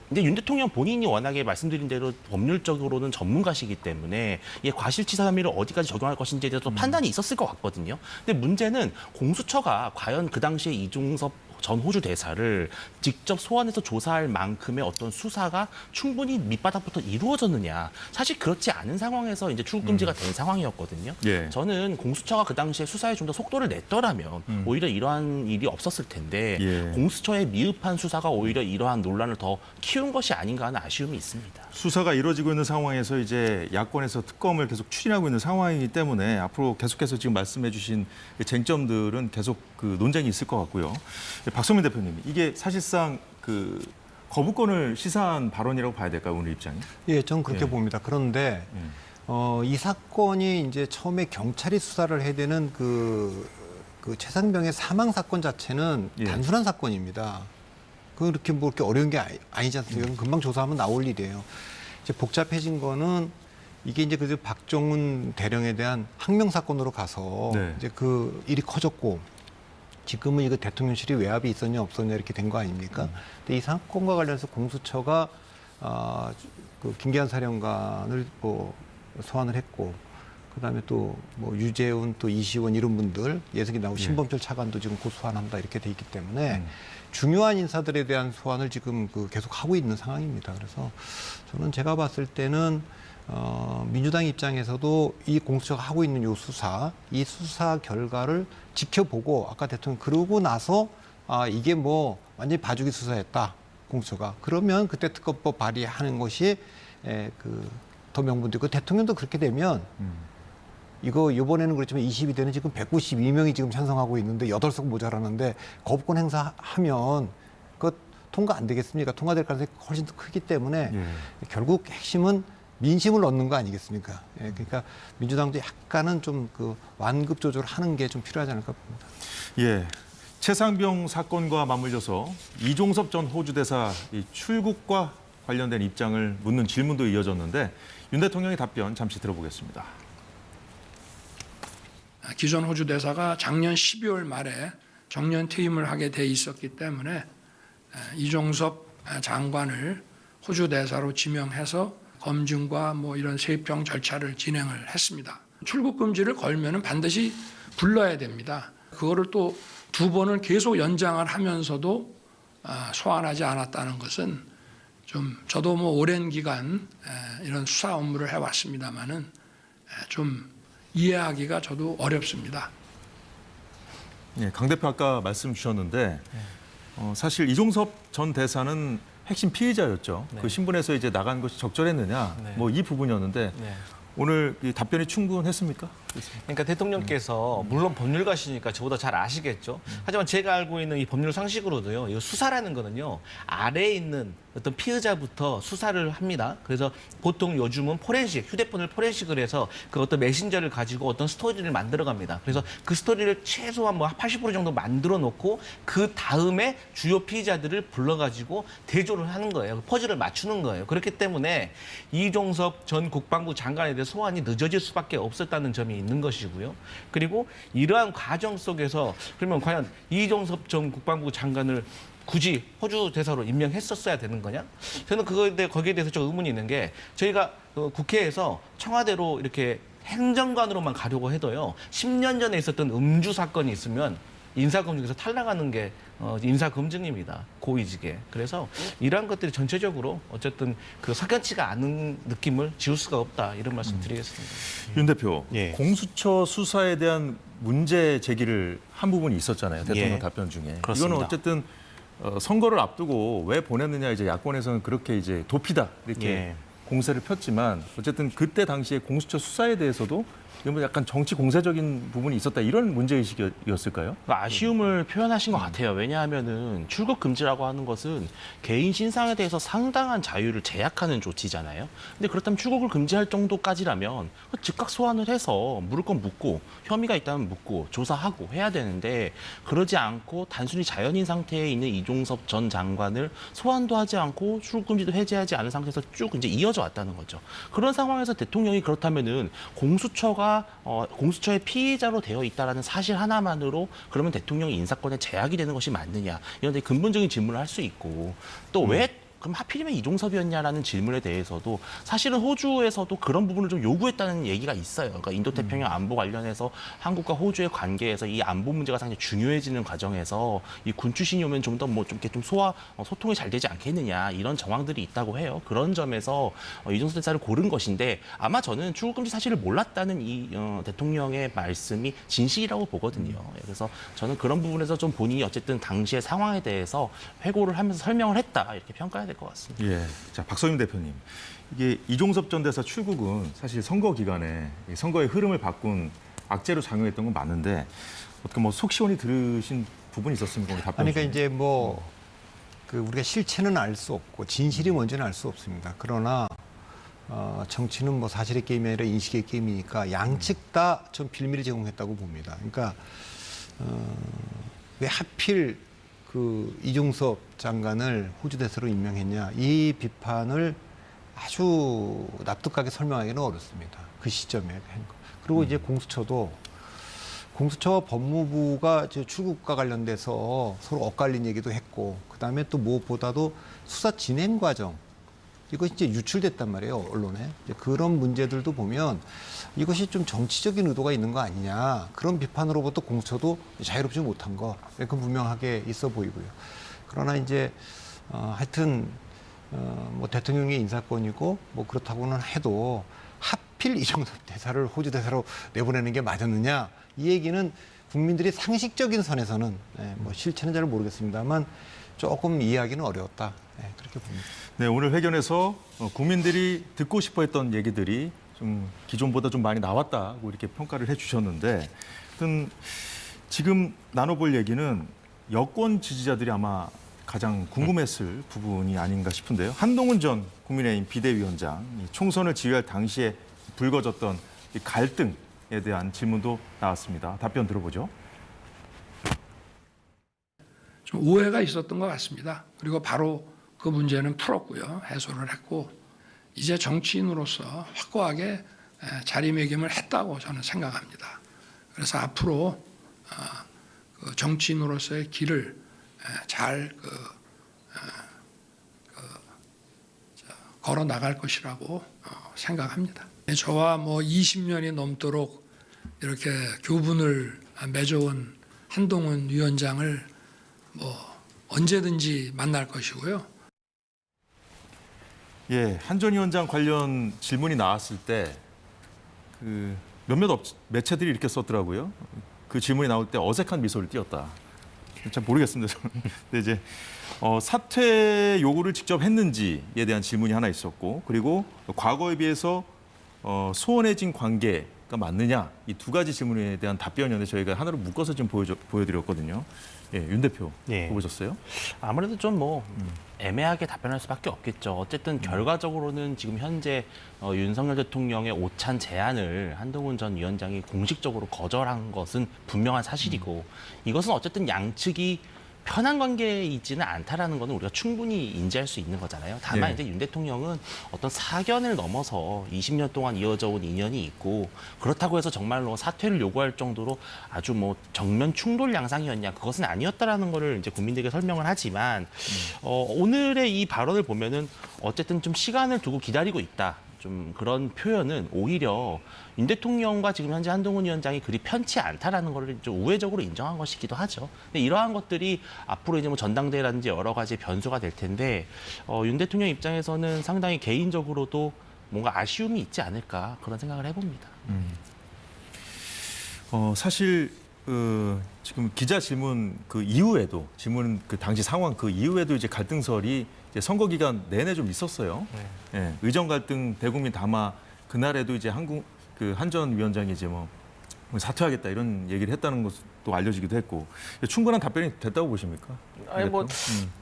근데 윤 대통령 본인이 워낙에 말씀드린 대로 법률적으로는 전문가시기 때문에 이 과실치사 혐의를 어디까지 적용할 것인지에 대해서 판단이 있었을 것 같거든요. 근데 문제는 공수처가 과연 그 당시에 이종섭 전 호주 대사를 직접 소환해서 조사할 만큼의 어떤 수사가 충분히 밑바닥부터 이루어졌느냐. 사실 그렇지 않은 상황에서 이제 출국 금지가 된 상황이었거든요. 예. 저는 공수처가 그 당시에 수사에 좀 더 속도를 냈더라면 오히려 이러한 일이 없었을 텐데 예. 공수처의 미흡한 수사가 오히려 이러한 논란을 더 키운 것이 아닌가 하는 아쉬움이 있습니다. 수사가 이루어지고 있는 상황에서 이제 야권에서 특검을 계속 추진하고 있는 상황이기 때문에 앞으로 계속해서 지금 말씀해 주신 쟁점들은 계속 그 논쟁이 있을 것 같고요. 박성민 대표님, 이게 사실상 그 거부권을 시사한 발언이라고 봐야 될까요, 오늘 입장이? 예, 저는 그렇게 예. 봅니다. 그런데 이 사건이 이제 처음에 경찰이 수사를 해야 되는 그 최상병의 사망 사건 자체는 예. 단순한 사건입니다. 그렇게 뭐 이렇게 어려운 게 아니지 않습니까? 금방 조사하면 나올 일이에요. 이제 복잡해진 거는 이게 이제 그 박정훈 대령에 대한 항명 사건으로 가서 네. 이제 그 일이 커졌고 지금은 이거 대통령실이 외압이 있었냐 없었냐 이렇게 된 거 아닙니까? 근데 이 사건과 관련해서 공수처가 그 김기한 사령관을 뭐 소환을 했고 그다음에 또 뭐 유재훈 또 이시원 이런 분들 예석이 나오고 신범철 차관도 지금 고소한한다 이렇게 돼 있기 때문에 중요한 인사들에 대한 소환을 지금 그 계속 하고 있는 상황입니다. 그래서 저는 제가 봤을 때는 민주당 입장에서도 이 공수처가 하고 있는 이 수사 결과를 지켜보고 아까 대통령 그러고 나서 이게 뭐 완전히 봐주기 수사했다 공수처가 그러면 그때 특검법 발의하는 것이 더 명분되고 대통령도 그렇게 되면 이거 이번에는 그렇지만 22대는 지금 192명이 지금 찬성하고 있는데 8석 모자라는데 거부권 행사하면 그 통과 안 되겠습니까? 통과될 가능성이 훨씬 더 크기 때문에 결국 핵심은 민심을 얻는 거 아니겠습니까? 예, 그러니까 민주당도 약간은 좀 그 완급 조절하는 게 좀 필요하지 않을까 봅니다. 예. 최상병 사건과 맞물려서 이종섭 전 호주 대사 이 출국과 관련된 입장을 묻는 질문도 이어졌는데 윤 대통령의 답변 잠시 들어보겠습니다. 기존 호주 대사가 작년 12월 말에 정년 퇴임을 하게 돼 있었기 때문에 이종섭 장관을 호주 대사로 지명해서 검증과 뭐 이런 세평 절차를 진행을 했습니다. 출국 금지를 걸면은 반드시 불러야 됩니다. 그거를 또 2번을 계속 연장을 하면서도 소환하지 않았다는 것은 좀 저도 뭐 오랜 기간 이런 수사 업무를 해왔습니다만은 좀 이해하기가 저도 어렵습니다. 예, 강 대표 아까 말씀 주셨는데 사실 이종섭 전 대사는 핵심 피해자였죠. 네. 그 신분에서 이제 나간 것이 적절했느냐, 네. 뭐 이 부분이었는데 네. 오늘 이 답변이 충분했습니까? 그러니까 대통령께서 물론 법률가시니까 저보다 잘 아시겠죠. 하지만 제가 알고 있는 이 법률 상식으로도요. 이 수사라는 거는요. 아래에 있는 어떤 피의자부터 수사를 합니다. 그래서 보통 요즘은 포렌식, 휴대폰을 포렌식을 해서 그 어떤 메신저를 가지고 어떤 스토리를 만들어 갑니다. 그래서 그 스토리를 최소한 뭐 80% 정도 만들어 놓고 그 다음에 주요 피의자들을 불러가지고 대조를 하는 거예요. 퍼즐을 맞추는 거예요. 그렇기 때문에 이종섭 전 국방부 장관에 대해 소환이 늦어질 수밖에 없었다는 점이 있는 것이고요. 그리고 이러한 과정 속에서 그러면 과연 이종섭 전 국방부 장관을 굳이 호주 대사로 임명했었어야 되는 거냐? 저는 거기에 대해서 좀 의문이 있는 게 저희가 국회에서 청와대로 이렇게 행정관으로만 가려고 해도요. 10년 전에 있었던 음주 사건이 있으면 인사검증에서 탈락하는 게 인사검증입니다. 고위직에. 그래서 이러한 것들이 전체적으로 어쨌든 그 석연치가 않은 느낌을 지울 수가 없다. 이런 말씀 드리겠습니다. 윤 대표, 예. 공수처 수사에 대한 문제 제기를 한 부분이 있었잖아요. 대통령 예. 답변 중에. 그렇습니다. 이거는 어쨌든 선거를 앞두고 왜 보냈느냐 이제 야권에서는 그렇게 이제 도피다 이렇게 예. 공세를 폈지만 어쨌든 그때 당시에 공수처 수사에 대해서도 이건 뭐 약간 정치 공세적인 부분이 있었다 이런 문제의식이었을까요? 아쉬움을 표현하신 것 같아요. 왜냐하면은 출국 금지라고 하는 것은 개인 신상에 대해서 상당한 자유를 제약하는 조치잖아요. 근데 그렇다면 출국을 금지할 정도까지라면 즉각 소환을 해서 물을 건 묻고 혐의가 있다면 묻고 조사하고 해야 되는데 그러지 않고 단순히 자연인 상태에 있는 이종섭 전 장관을 소환도 하지 않고 출국 금지도 해제하지 않은 상태에서 쭉 이제 이어져 왔다는 거죠. 그런 상황에서 대통령이 그렇다면은 공수처의 피의자로 되어 있다라는 사실 하나만으로 그러면 대통령의 인사권에 제약이 되는 것이 맞느냐 이런 데 근본적인 질문을 할 수 있고 또 왜 그럼 하필이면 이종섭이었냐라는 질문에 대해서도 사실은 호주에서도 그런 부분을 좀 요구했다는 얘기가 있어요. 그러니까 인도태평양 안보 관련해서 한국과 호주의 관계에서 이 안보 문제가 상당히 중요해지는 과정에서 이 군 출신이 오면 좀 더 뭐 좀 이렇게 좀 소통이 잘 되지 않겠느냐 이런 정황들이 있다고 해요. 그런 점에서 이종섭 대사를 고른 것인데 아마 저는 출국 금지 사실을 몰랐다는 이 대통령의 말씀이 진실이라고 보거든요. 그래서 저는 그런 부분에서 좀 본인이 어쨌든 당시의 상황에 대해서 회고를 하면서 설명을 했다 이렇게 평가해야 될 것 같습니다. 예. 자, 박성윤 대표님. 이게 이종섭 전 대사 출국은 사실 선거 기간에 이 선거의 흐름을 바꾼 악재로 작용했던 건 맞는데 어떻게 뭐 속 시원히 들으신 부분이 있었습니까? 우리 답변 아니, 그러니까 중에. 이제 뭐 그 우리가 실체는 알 수 없고 진실이 뭔지는 알 수 없습니다. 그러나 정치는 뭐 사실의 게임이 아니라 인식의 게임이니까 양측 다 좀 빌미를 제공했다고 봅니다. 그러니까 왜 하필 그 이종섭 장관을 호주 대사로 임명했냐 이 비판을 아주 납득하게 설명하기는 어렵습니다. 그 시점에 한 거. 그리고 이제 공수처와 법무부가 이제 출국과 관련돼서 서로 엇갈린 얘기도 했고, 그 다음에 또 무엇보다도 수사 진행 과정, 이것이 이제 유출됐단 말이에요, 언론에. 이제 그런 문제들도 보면 이것이 좀 정치적인 의도가 있는 거 아니냐, 그런 비판으로부터 공수처도 자유롭지 못한 거, 그건 분명하게 있어 보이고요. 그러나 이제, 하여튼, 뭐 대통령의 인사권이고, 뭐 그렇다고는 해도 하필 이종섭 대사를 호주 대사로 내보내는 게 맞았느냐, 이 얘기는 국민들이 상식적인 선에서는 뭐 실체는 잘 모르겠습니다만 조금 이해하기는 어려웠다. 그렇게 봅니다. 네, 오늘 회견에서 국민들이 듣고 싶어 했던 얘기들이 좀 기존보다 좀 많이 나왔다고 이렇게 평가를 해주셨는데, 지금 나눠볼 얘기는 여권 지지자들이 아마 가장 궁금했을 부분이 아닌가 싶은데요. 한동훈 전 국민의힘 비대위원장, 이 총선을 지휘할 당시에 불거졌던 이 갈등에 대한 질문도 나왔습니다. 답변 들어보죠. 좀 오해가 있었던 것 같습니다. 그리고 바로 그 문제는 풀었고요. 해소를 했고 이제 정치인으로서 확고하게 자리매김을 했다고 저는 생각합니다. 그래서 앞으로 그 정치인으로서의 길을 잘 걸어 나갈 것이라고 생각합니다. 저와 뭐 20년이 넘도록 이렇게 교분을 맺어온 한동훈 위원장을 뭐 언제든지 만날 것이고요. 예, 한 전 위원장 관련 질문이 나왔을 때 그 몇몇 매체들이 이렇게 썼더라고요. 그 질문이 나올 때 어색한 미소를 띄었다. 잘 모르겠습니다, 저는. 근데 이제 사퇴 요구를 직접 했는지에 대한 질문이 하나 있었고, 그리고 과거에 비해서 소원해진 관계가 맞느냐, 이 두 가지 질문에 대한 답변이었는데 저희가 하나로 묶어서 좀 보여드렸거든요. 예, 윤 대표 예. 보셨어요? 아무래도 좀 뭐 애매하게 답변할 수밖에 없겠죠. 어쨌든 결과적으로는 지금 현재 윤석열 대통령의 오찬 제안을 한동훈 전 위원장이 공식적으로 거절한 것은 분명한 사실이고, 이것은 어쨌든 양측이 편한 관계이지는 않다라는 것은 우리가 충분히 인지할 수 있는 거잖아요. 다만 예. 이제 윤 대통령은 어떤 사견을 넘어서 20년 동안 이어져 온 인연이 있고, 그렇다고 해서 정말로 사퇴를 요구할 정도로 아주 뭐 정면 충돌 양상이었냐, 그것은 아니었다라는 거를 이제 국민들에게 설명을 하지만 오늘의 이 발언을 보면은 어쨌든 좀 시간을 두고 기다리고 있다. 좀 그런 표현은 오히려 윤 대통령과 지금 현재 한동훈 위원장이 그리 편치 않다라는 것을 좀 우회적으로 인정한 것이기도 하죠. 근데 이러한 것들이 앞으로 이제 뭐 전당대회라든지 여러 가지 변수가 될 텐데 윤 대통령 입장에서는 상당히 개인적으로도 뭔가 아쉬움이 있지 않을까 그런 생각을 해봅니다. 사실 지금 기자 질문 그 이후에도 질문 그 당시 상황 그 이후에도 이제 갈등설이 이제 선거 기간 내내 좀 있었어요. 네. 예, 의정 갈등 대국민 담화 그날에도 이제 한 전 위원장이 이제 뭐 사퇴하겠다 이런 얘기를 했다는 것도 알려지기도 했고, 충분한 답변이 됐다고 보십니까? 아니 뭐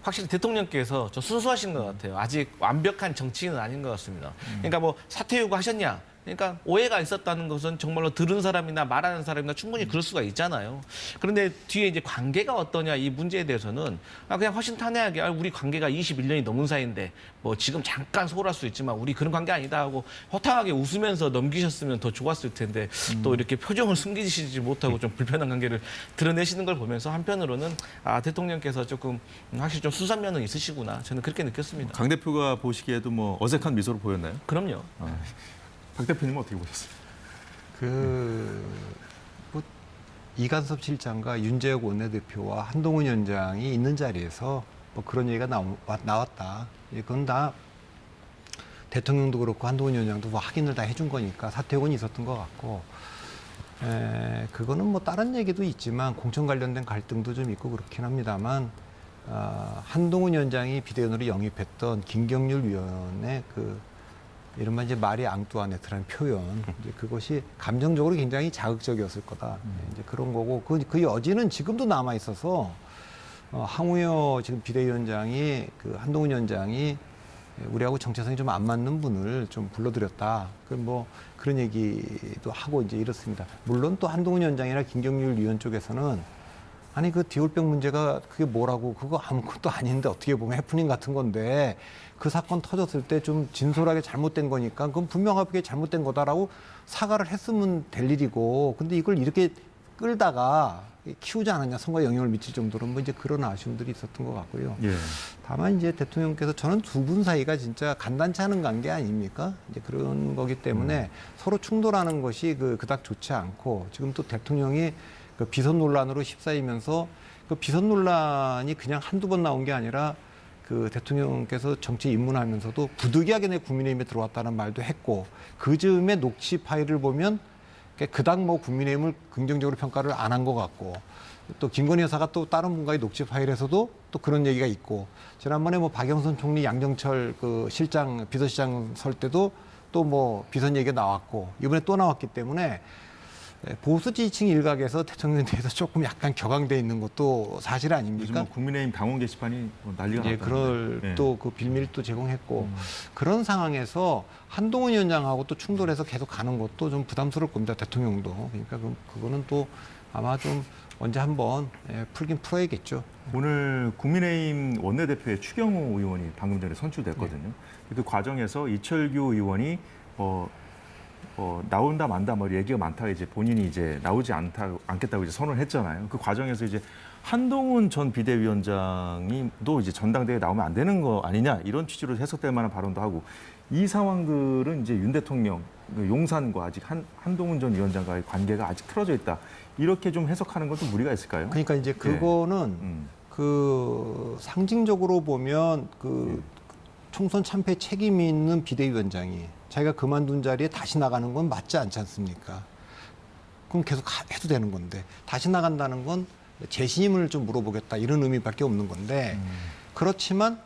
확실히 대통령께서 좀 순수하신 것 같아요. 아직 완벽한 정치인은 아닌 것 같습니다. 그러니까 뭐 사퇴 요구하셨냐? 그러니까 오해가 있었다는 것은 정말로 들은 사람이나 말하는 사람이나 충분히 그럴 수가 있잖아요. 그런데 뒤에 이제 관계가 어떠냐 이 문제에 대해서는 그냥 허심탄회하게 우리 관계가 21년이 넘은 사이인데 뭐 지금 잠깐 소홀할 수 있지만 우리 그런 관계 아니다 하고 허탕하게 웃으면서 넘기셨으면 더 좋았을 텐데 또 이렇게 표정을 숨기시지 못하고 좀 불편한 관계를 드러내시는 걸 보면서 한편으로는 대통령께서 조금 확실히 좀 수산면은 있으시구나 저는 그렇게 느꼈습니다. 강 대표가 보시기에도 뭐 어색한 미소로 보였나요? 그럼요. 박 대표님은 어떻게 보셨어요? 뭐 이간섭 실장과 윤재혁 원내대표와 한동훈 위원장이 있는 자리에서 뭐 그런 얘기가 나왔다. 그건 다 대통령도 그렇고 한동훈 위원장도 뭐 확인을 다 해준 거니까 사퇴권이 있었던 것 같고, 그거는 뭐 다른 얘기도 있지만 공천 관련된 갈등도 좀 있고 그렇긴 합니다만, 한동훈 위원장이 비대위원으로 영입했던 김경률 위원의 이른바 이제 마리 앙뚜아네트라는 표현, 이제 그것이 감정적으로 굉장히 자극적이었을 거다. 이제 그런 거고, 그 여지는 지금도 남아 있어서 항우여 지금 비대위원장이 한동훈 위원장이 우리하고 정체성이 좀 안 맞는 분을 좀 불러들였다. 뭐 그런 얘기도 하고 이제 이렇습니다. 물론 또 한동훈 위원장이나 김경률 위원 쪽에서는 아니 디올백 문제가 그게 뭐라고 그거 아무것도 아닌데 어떻게 보면 해프닝 같은 건데 그 사건 터졌을 때 좀 진솔하게 잘못된 거니까 그건 분명하게 잘못된 거다라고 사과를 했으면 될 일이고 근데 이걸 이렇게 끌다가 키우지 않았냐 선거에 영향을 미칠 정도로 뭐 이제 그런 아쉬움들이 있었던 것 같고요. 예. 다만 이제 대통령께서 저는 두 분 사이가 진짜 간단치 않은 관계 아닙니까? 이제 그런 거기 때문에 서로 충돌하는 것이 그닥 좋지 않고 지금 또 대통령이 비선 논란으로 휩싸이면서 비선 논란이 그냥 한두 번 나온 게 아니라 대통령께서 정치 입문하면서도 부득이하게 내 국민의힘에 들어왔다는 말도 했고 그 즈음에 녹취 파일을 보면 그닥 뭐 국민의힘을 긍정적으로 평가를 안 한 것 같고 또 김건희 여사가 또 다른 분과의 녹취 파일에서도 또 그런 얘기가 있고 지난번에 뭐 박영선 총리 양정철 실장 비서실장 설 때도 또 뭐 비선 얘기가 나왔고 이번에 또 나왔기 때문에 보수 지지층 일각에서 대통령에 대해서 조금 약간 격앙돼 있는 것도 사실 아닙니까? 요즘 뭐 국민의힘 당원 게시판이 뭐 난리가 예, 났다. 그럴 또 비밀을 또 제공했고 그런 상황에서 한동훈 위원장하고 또 충돌해서 계속 가는 것도 좀 부담스러울 겁니다. 대통령도. 그러니까 그거는 또 아마 좀 언제 한번 풀긴 풀어야겠죠. 오늘 국민의힘 원내대표의 추경호 의원이 방금 전에 선출됐거든요. 그 과정에서 이철규 의원이 나온다 만다 뭐 얘기가 많다 이제 본인이 이제 나오지 않겠다고 이제 선언을 했잖아요. 그 과정에서 이제 한동훈 전 비대위원장이도 이제 전당대회에 나오면 안 되는 거 아니냐 이런 취지로 해석될 만한 발언도 하고 이 상황들은 이제 윤 대통령 용산과 아직 한동훈 전 위원장과의 관계가 아직 틀어져 있다 이렇게 좀 해석하는 건 좀 무리가 있을까요? 그러니까 이제 그거는 상징적으로 보면 총선 참패 책임이 있는 비대위원장이 자기가 그만둔 자리에 다시 나가는 건 맞지 않지 않습니까? 그럼 계속 해도 되는 건데 다시 나간다는 건 재신임을 좀 물어보겠다 이런 의미밖에 없는 건데 그렇지만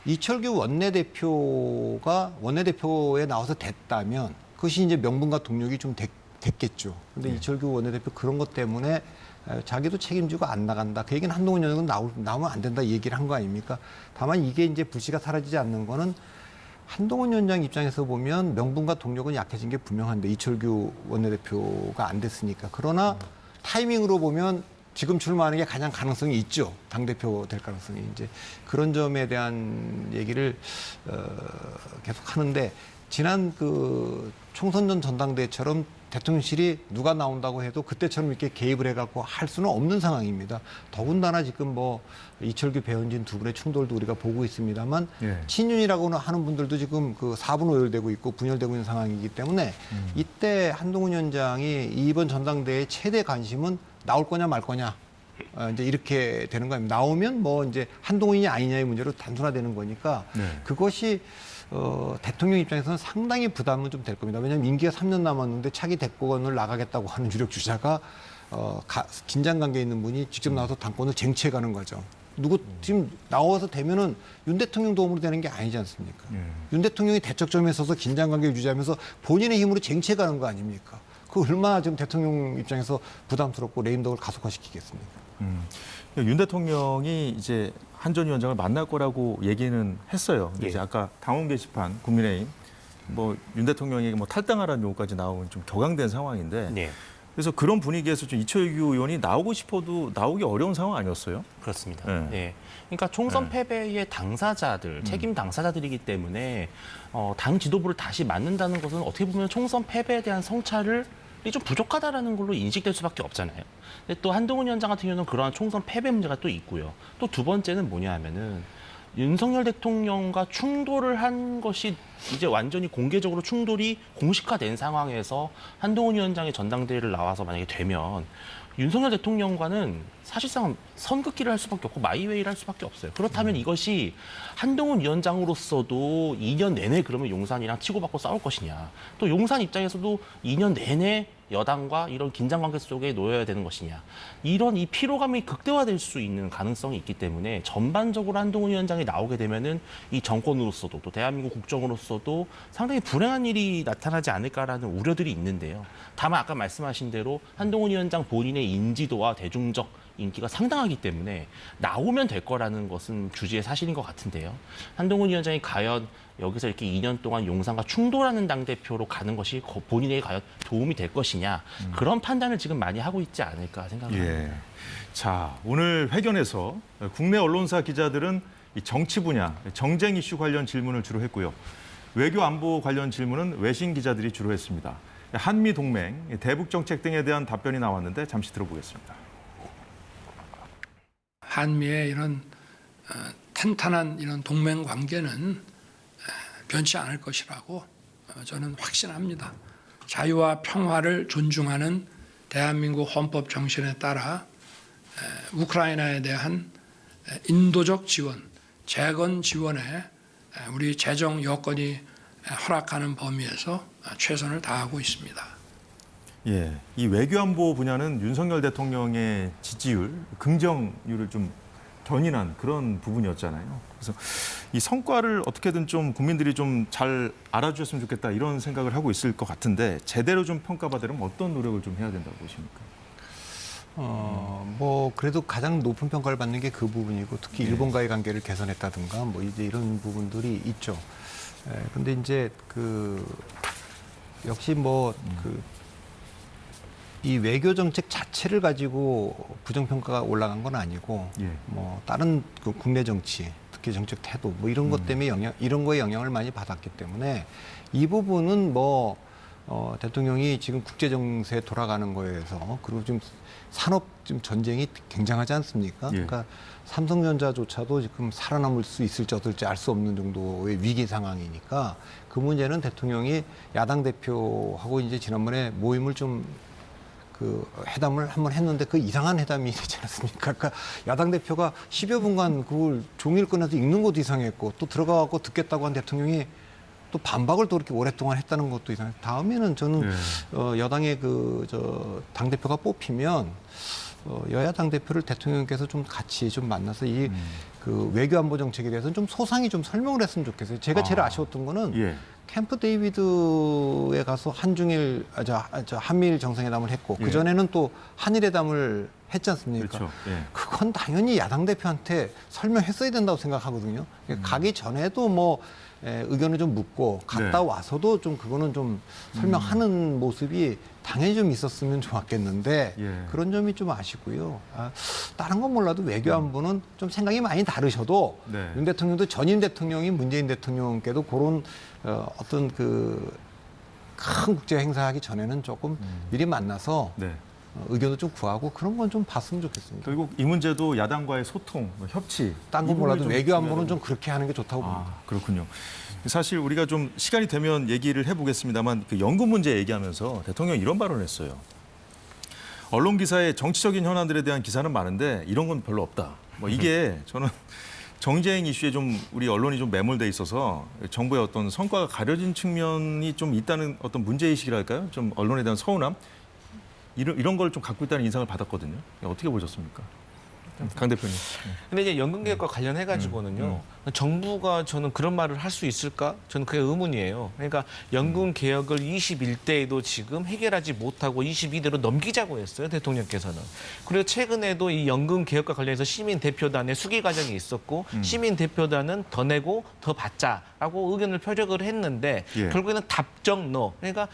이철규 원내대표가 원내대표에 나와서 됐다면 그것이 이제 명분과 동력이 좀 됐겠죠. 근데 이철규 원내대표 그런 것 때문에 자기도 책임지고 안 나간다. 그 얘기는 한동훈 의원은 나오면 안 된다 이 얘기를 한 거 아닙니까? 다만 이게 이제 불씨가 사라지지 않는 거는 한동훈 위원장 입장에서 보면 명분과 동력은 약해진 게 분명한데 이철규 원내대표가 안 됐으니까. 그러나 타이밍으로 보면 지금 출마하는 게 가장 가능성이 있죠. 당대표 될 가능성이. 이제 그런 점에 대한 얘기를 계속 하는데 지난 총선 전 전당대회처럼 대통령실이 누가 나온다고 해도 그때처럼 이렇게 개입을 해갖고 할 수는 없는 상황입니다. 더군다나 지금 뭐 이철규 배현진 두 분의 충돌도 우리가 보고 있습니다만 친윤이라고 하는 분들도 지금 4분 오열되고 있고 분열되고 있는 상황이기 때문에 이때 한동훈 위원장이 이번 전당대회 최대 관심은 나올 거냐 말 거냐 이제 이렇게 되는 겁니다. 나오면 뭐 이제 한동훈이 아니냐의 문제로 단순화되는 거니까 그것이 대통령 입장에서는 상당히 부담은 좀 될 겁니다. 왜냐하면 임기가 3년 남았는데 차기 대권을 나가겠다고 하는 유력 주자가 긴장 관계에 있는 분이 직접 나와서 당권을 쟁취해 가는 거죠. 지금 나와서 되면은 윤 대통령 도움으로 되는 게 아니지 않습니까? 윤 대통령이 대척점에 서서 긴장 관계를 유지하면서 본인의 힘으로 쟁취해 가는 거 아닙니까? 그 얼마나 지금 대통령 입장에서 부담스럽고 레임덕을 가속화시키겠습니까? 윤 대통령이 이제 한 전 위원장을 만날 거라고 얘기는 했어요. 근데 이제 아까 당원 게시판 국민의힘 뭐 윤 대통령에게 뭐 탈당하라는 요구까지 나온 좀 격앙된 상황인데 네. 그래서 그런 분위기에서 좀 이철규 의원이 나오고 싶어도 나오기 어려운 상황 아니었어요? 그렇습니다. 네. 네. 그러니까 총선 패배의 당사자들, 책임 당사자들이기 때문에 당 지도부를 다시 맡는다는 것은 어떻게 보면 총선 패배에 대한 성찰을 좀 부족하다라는 걸로 인식될 수밖에 없잖아요. 근데 또 한동훈 위원장 같은 경우는 그러한 총선 패배 문제가 또 있고요. 또 두 번째는 뭐냐 하면은 윤석열 대통령과 충돌을 한 것이 이제 완전히 공개적으로 충돌이 공식화된 상황에서 한동훈 위원장의 전당대회를 나와서 만약에 되면 윤석열 대통령과는 사실상 선긋기를 할 수밖에 없고 마이웨이를 할 수밖에 없어요. 그렇다면 이것이 한동훈 위원장으로서도 2년 내내 그러면 용산이랑 치고받고 싸울 것이냐. 또 용산 입장에서도 2년 내내 여당과 이런 긴장관계 속에 놓여야 되는 것이냐. 이런 이 피로감이 극대화될 수 있는 가능성이 있기 때문에 전반적으로 한동훈 위원장이 나오게 되면은 이 정권으로서도 또 대한민국 국정으로서도 상당히 불행한 일이 나타나지 않을까라는 우려들이 있는데요. 다만 아까 말씀하신 대로 한동훈 위원장 본인의 인지도와 대중적 인기가 상당하기 때문에 나오면 될 거라는 것은 주지의 사실인 것 같은데요. 한동훈 위원장이 과연 여기서 이렇게 2년 동안 용산과 충돌하는 당대표로 가는 것이 본인에게 과연 도움이 될 것이냐. 그런 판단을 지금 많이 하고 있지 않을까 생각합니다. 예. 자, 오늘 회견에서 국내 언론사 기자들은 이 정치 분야, 정쟁 이슈 관련 질문을 주로 했고요. 외교 안보 관련 질문은 외신 기자들이 주로 했습니다. 한미 동맹, 대북 정책 등에 대한 답변이 나왔는데 잠시 들어보겠습니다. 한미의 이런 탄탄한 이런 동맹 관계는 변치 않을 것이라고 저는 확신합니다. 자유와 평화를 존중하는 대한민국 헌법 정신에 따라 우크라이나에 대한 인도적 지원, 재건 지원에 우리 재정 여건이 허락하는 범위에서 최선을 다하고 있습니다. 예, 이 외교안보 분야는 윤석열 대통령의 지지율, 긍정률을 좀 견인한 그런 부분이었잖아요. 그래서 이 성과를 어떻게든 좀 국민들이 좀 잘 알아주셨으면 좋겠다 이런 생각을 하고 있을 것 같은데 제대로 좀 평가받으려면 어떤 노력을 좀 해야 된다고 보십니까? 뭐 그래도 가장 높은 평가를 받는 게 그 부분이고 특히 일본과의 관계를 개선했다든가 뭐 이제 이런 부분들이 있죠. 근데 이제 역시 이 외교 정책 자체를 가지고 부정평가가 올라간 건 아니고 예. 뭐 다른 국내 정치 특히 정책 태도 뭐 이런 것 때문에 이런 거에 영향을 많이 받았기 때문에 이 부분은 대통령이 지금 국제 정세에 돌아가는 거에서 그리고 지금 산업 지금 전쟁이 굉장하지 않습니까? 예. 그러니까 삼성전자조차도 지금 살아남을 수 있을지 어떨지 알 수 없는 정도의 위기 상황이니까 그 문제는 대통령이 야당 대표하고 이제 지난번에 모임을 좀 회담을 한번 했는데 그 이상한 회담이 되지 않았습니까? 그러니까 야당 대표가 10여 분간 그걸 종이를 꺼내서 읽는 것도 이상했고 또 들어가고 듣겠다고 한 대통령이 또 반박을 또 이렇게 오랫동안 했다는 것도 이상해요. 다음에는 저는 여당의 당대표가 뽑히면 여야 당대표를 대통령께서 좀 같이 좀 만나서 외교안보 정책에 대해서는 좀 소상히 좀 설명을 했으면 좋겠어요. 제가 제일 아쉬웠던 거는 예. 캠프 데이비드에 가서 한미일 정상회담을 했고 예. 그전에는 또 한일회담을 했지 않습니까? 그렇죠. 예. 그건 당연히 야당 대표한테 설명했어야 된다고 생각하거든요. 가기 전에도 의견을 좀 묻고 갔다 네. 와서도 좀 그거는 좀 설명하는 모습이 당연히 좀 있었으면 좋았겠는데 예. 그런 점이 좀 아쉽고요. 다른 건 몰라도 외교안보는 좀 생각이 많이 다르셔도 네. 윤 대통령도 전임 대통령이 문재인 대통령께도 그런 어떤 큰 국제 행사하기 전에는 조금 미리 만나서 네. 의견도 좀 구하고 그런 건 좀 봤으면 좋겠습니다. 결국 이 문제도 야당과의 소통, 협치. 딴 건 몰라도 외교안보는 좀 그렇게 하는 게 좋다고 봅니다. 그렇군요. 사실 우리가 좀 시간이 되면 얘기를 해보겠습니다만 연금 문제 얘기하면서 대통령이 이런 발언을 했어요. 언론 기사에 정치적인 현안들에 대한 기사는 많은데 이런 건 별로 없다. 이게 저는 정쟁 이슈에 좀 우리 언론이 좀 매몰돼 있어서 정부의 어떤 성과가 가려진 측면이 좀 있다는 어떤 문제의식이랄까요? 좀 언론에 대한 서운함? 이런 걸 좀 갖고 있다는 인상을 받았거든요. 어떻게 보셨습니까? 강 대표님. 근데 이제 연금 개혁과 관련해 가지고는요. 정부가 저는 그런 말을 할 수 있을까? 저는 그게 의문이에요. 그러니까 연금 개혁을 21대에도 지금 해결하지 못하고 22대로 넘기자고 했어요, 대통령께서는. 그리고 최근에도 이 연금 개혁과 관련해서 시민 대표단의 수기 과정이 있었고 시민 대표단은 더 내고 더 받자라고 의견을 표력을 했는데 예. 결국에는 답정 너. 그러니까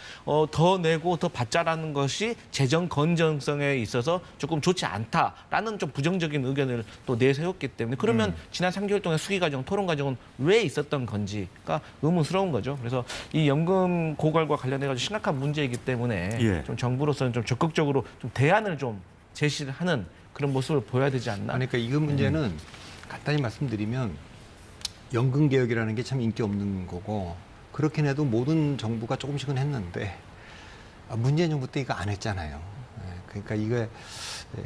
더 내고 더 받자라는 것이 재정 건전성에 있어서 조금 좋지 않다라는 좀 부정적인 의견을 또 내세웠기 때문에 그러면 지난 3개월 동안 수기 과정, 토론 과정은 왜 있었던 건지가 의문스러운 거죠. 그래서 이 연금 고갈과 관련해가지고 심각한 문제이기 때문에 예. 좀 정부로서는 좀 적극적으로 좀 대안을 좀 제시를 하는 그런 모습을 보여야 되지 않나. 아니, 그러니까 이 문제는 간단히 말씀드리면 연금 개혁이라는 게 참 인기 없는 거고 그렇긴 해도 모든 정부가 조금씩은 했는데 문재인 정부 때 이거 안 했잖아요. 그러니까 이게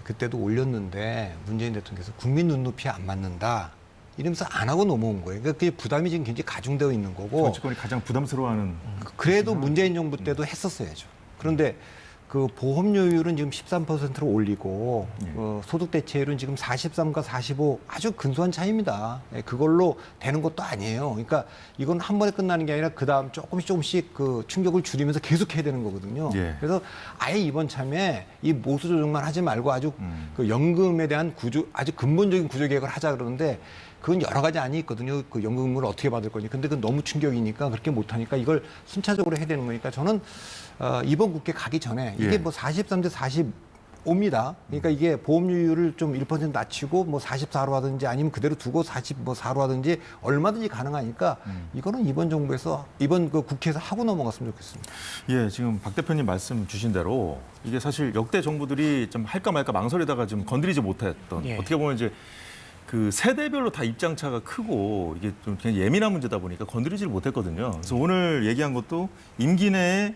그때도 올렸는데 문재인 대통령께서 국민 눈높이에 안 맞는다 이러면서 안 하고 넘어온 거예요. 그러니까 그게 부담이 지금 굉장히 가중되어 있는 거고 정치권이 가장 부담스러워하는 그래도 문재인 정부 때도 했었어야죠. 그런데 그 보험료율은 지금 13%로 올리고 소득 대체율은 지금 43과 45 아주 근소한 차이입니다. 그걸로 되는 것도 아니에요. 그러니까 이건 한 번에 끝나는 게 아니라 그 다음 조금씩 그 충격을 줄이면서 계속 해야 되는 거거든요. 예. 그래서 아예 이번 참에 이 보수 조정만 하지 말고 아주 그 연금에 대한 아주 근본적인 구조 개혁을 하자 그러는데 그건 여러 가지 안이 있거든요. 그 연금을 어떻게 받을 거니. 근데 그건 너무 충격이니까 그렇게 못하니까 이걸 순차적으로 해야 되는 거니까 저는 이번 국회 가기 전에 이게 예. 뭐 43대 45입니다. 그러니까 이게 보험료율을 좀 1% 낮추고 뭐 44로 하든지 아니면 그대로 두고 44로 하든지 얼마든지 가능하니까 이거는 이번 정부에서 이번 그 국회에서 하고 넘어갔으면 좋겠습니다. 예, 지금 박 대표님 말씀 주신 대로 이게 사실 역대 정부들이 좀 할까 말까 망설이다가 좀 건드리지 못했던 예. 어떻게 보면 이제 그 세대별로 다 입장차가 크고 이게 좀 그냥 예민한 문제다 보니까 건드리지를 못했거든요. 그래서 오늘 얘기한 것도 임기 내에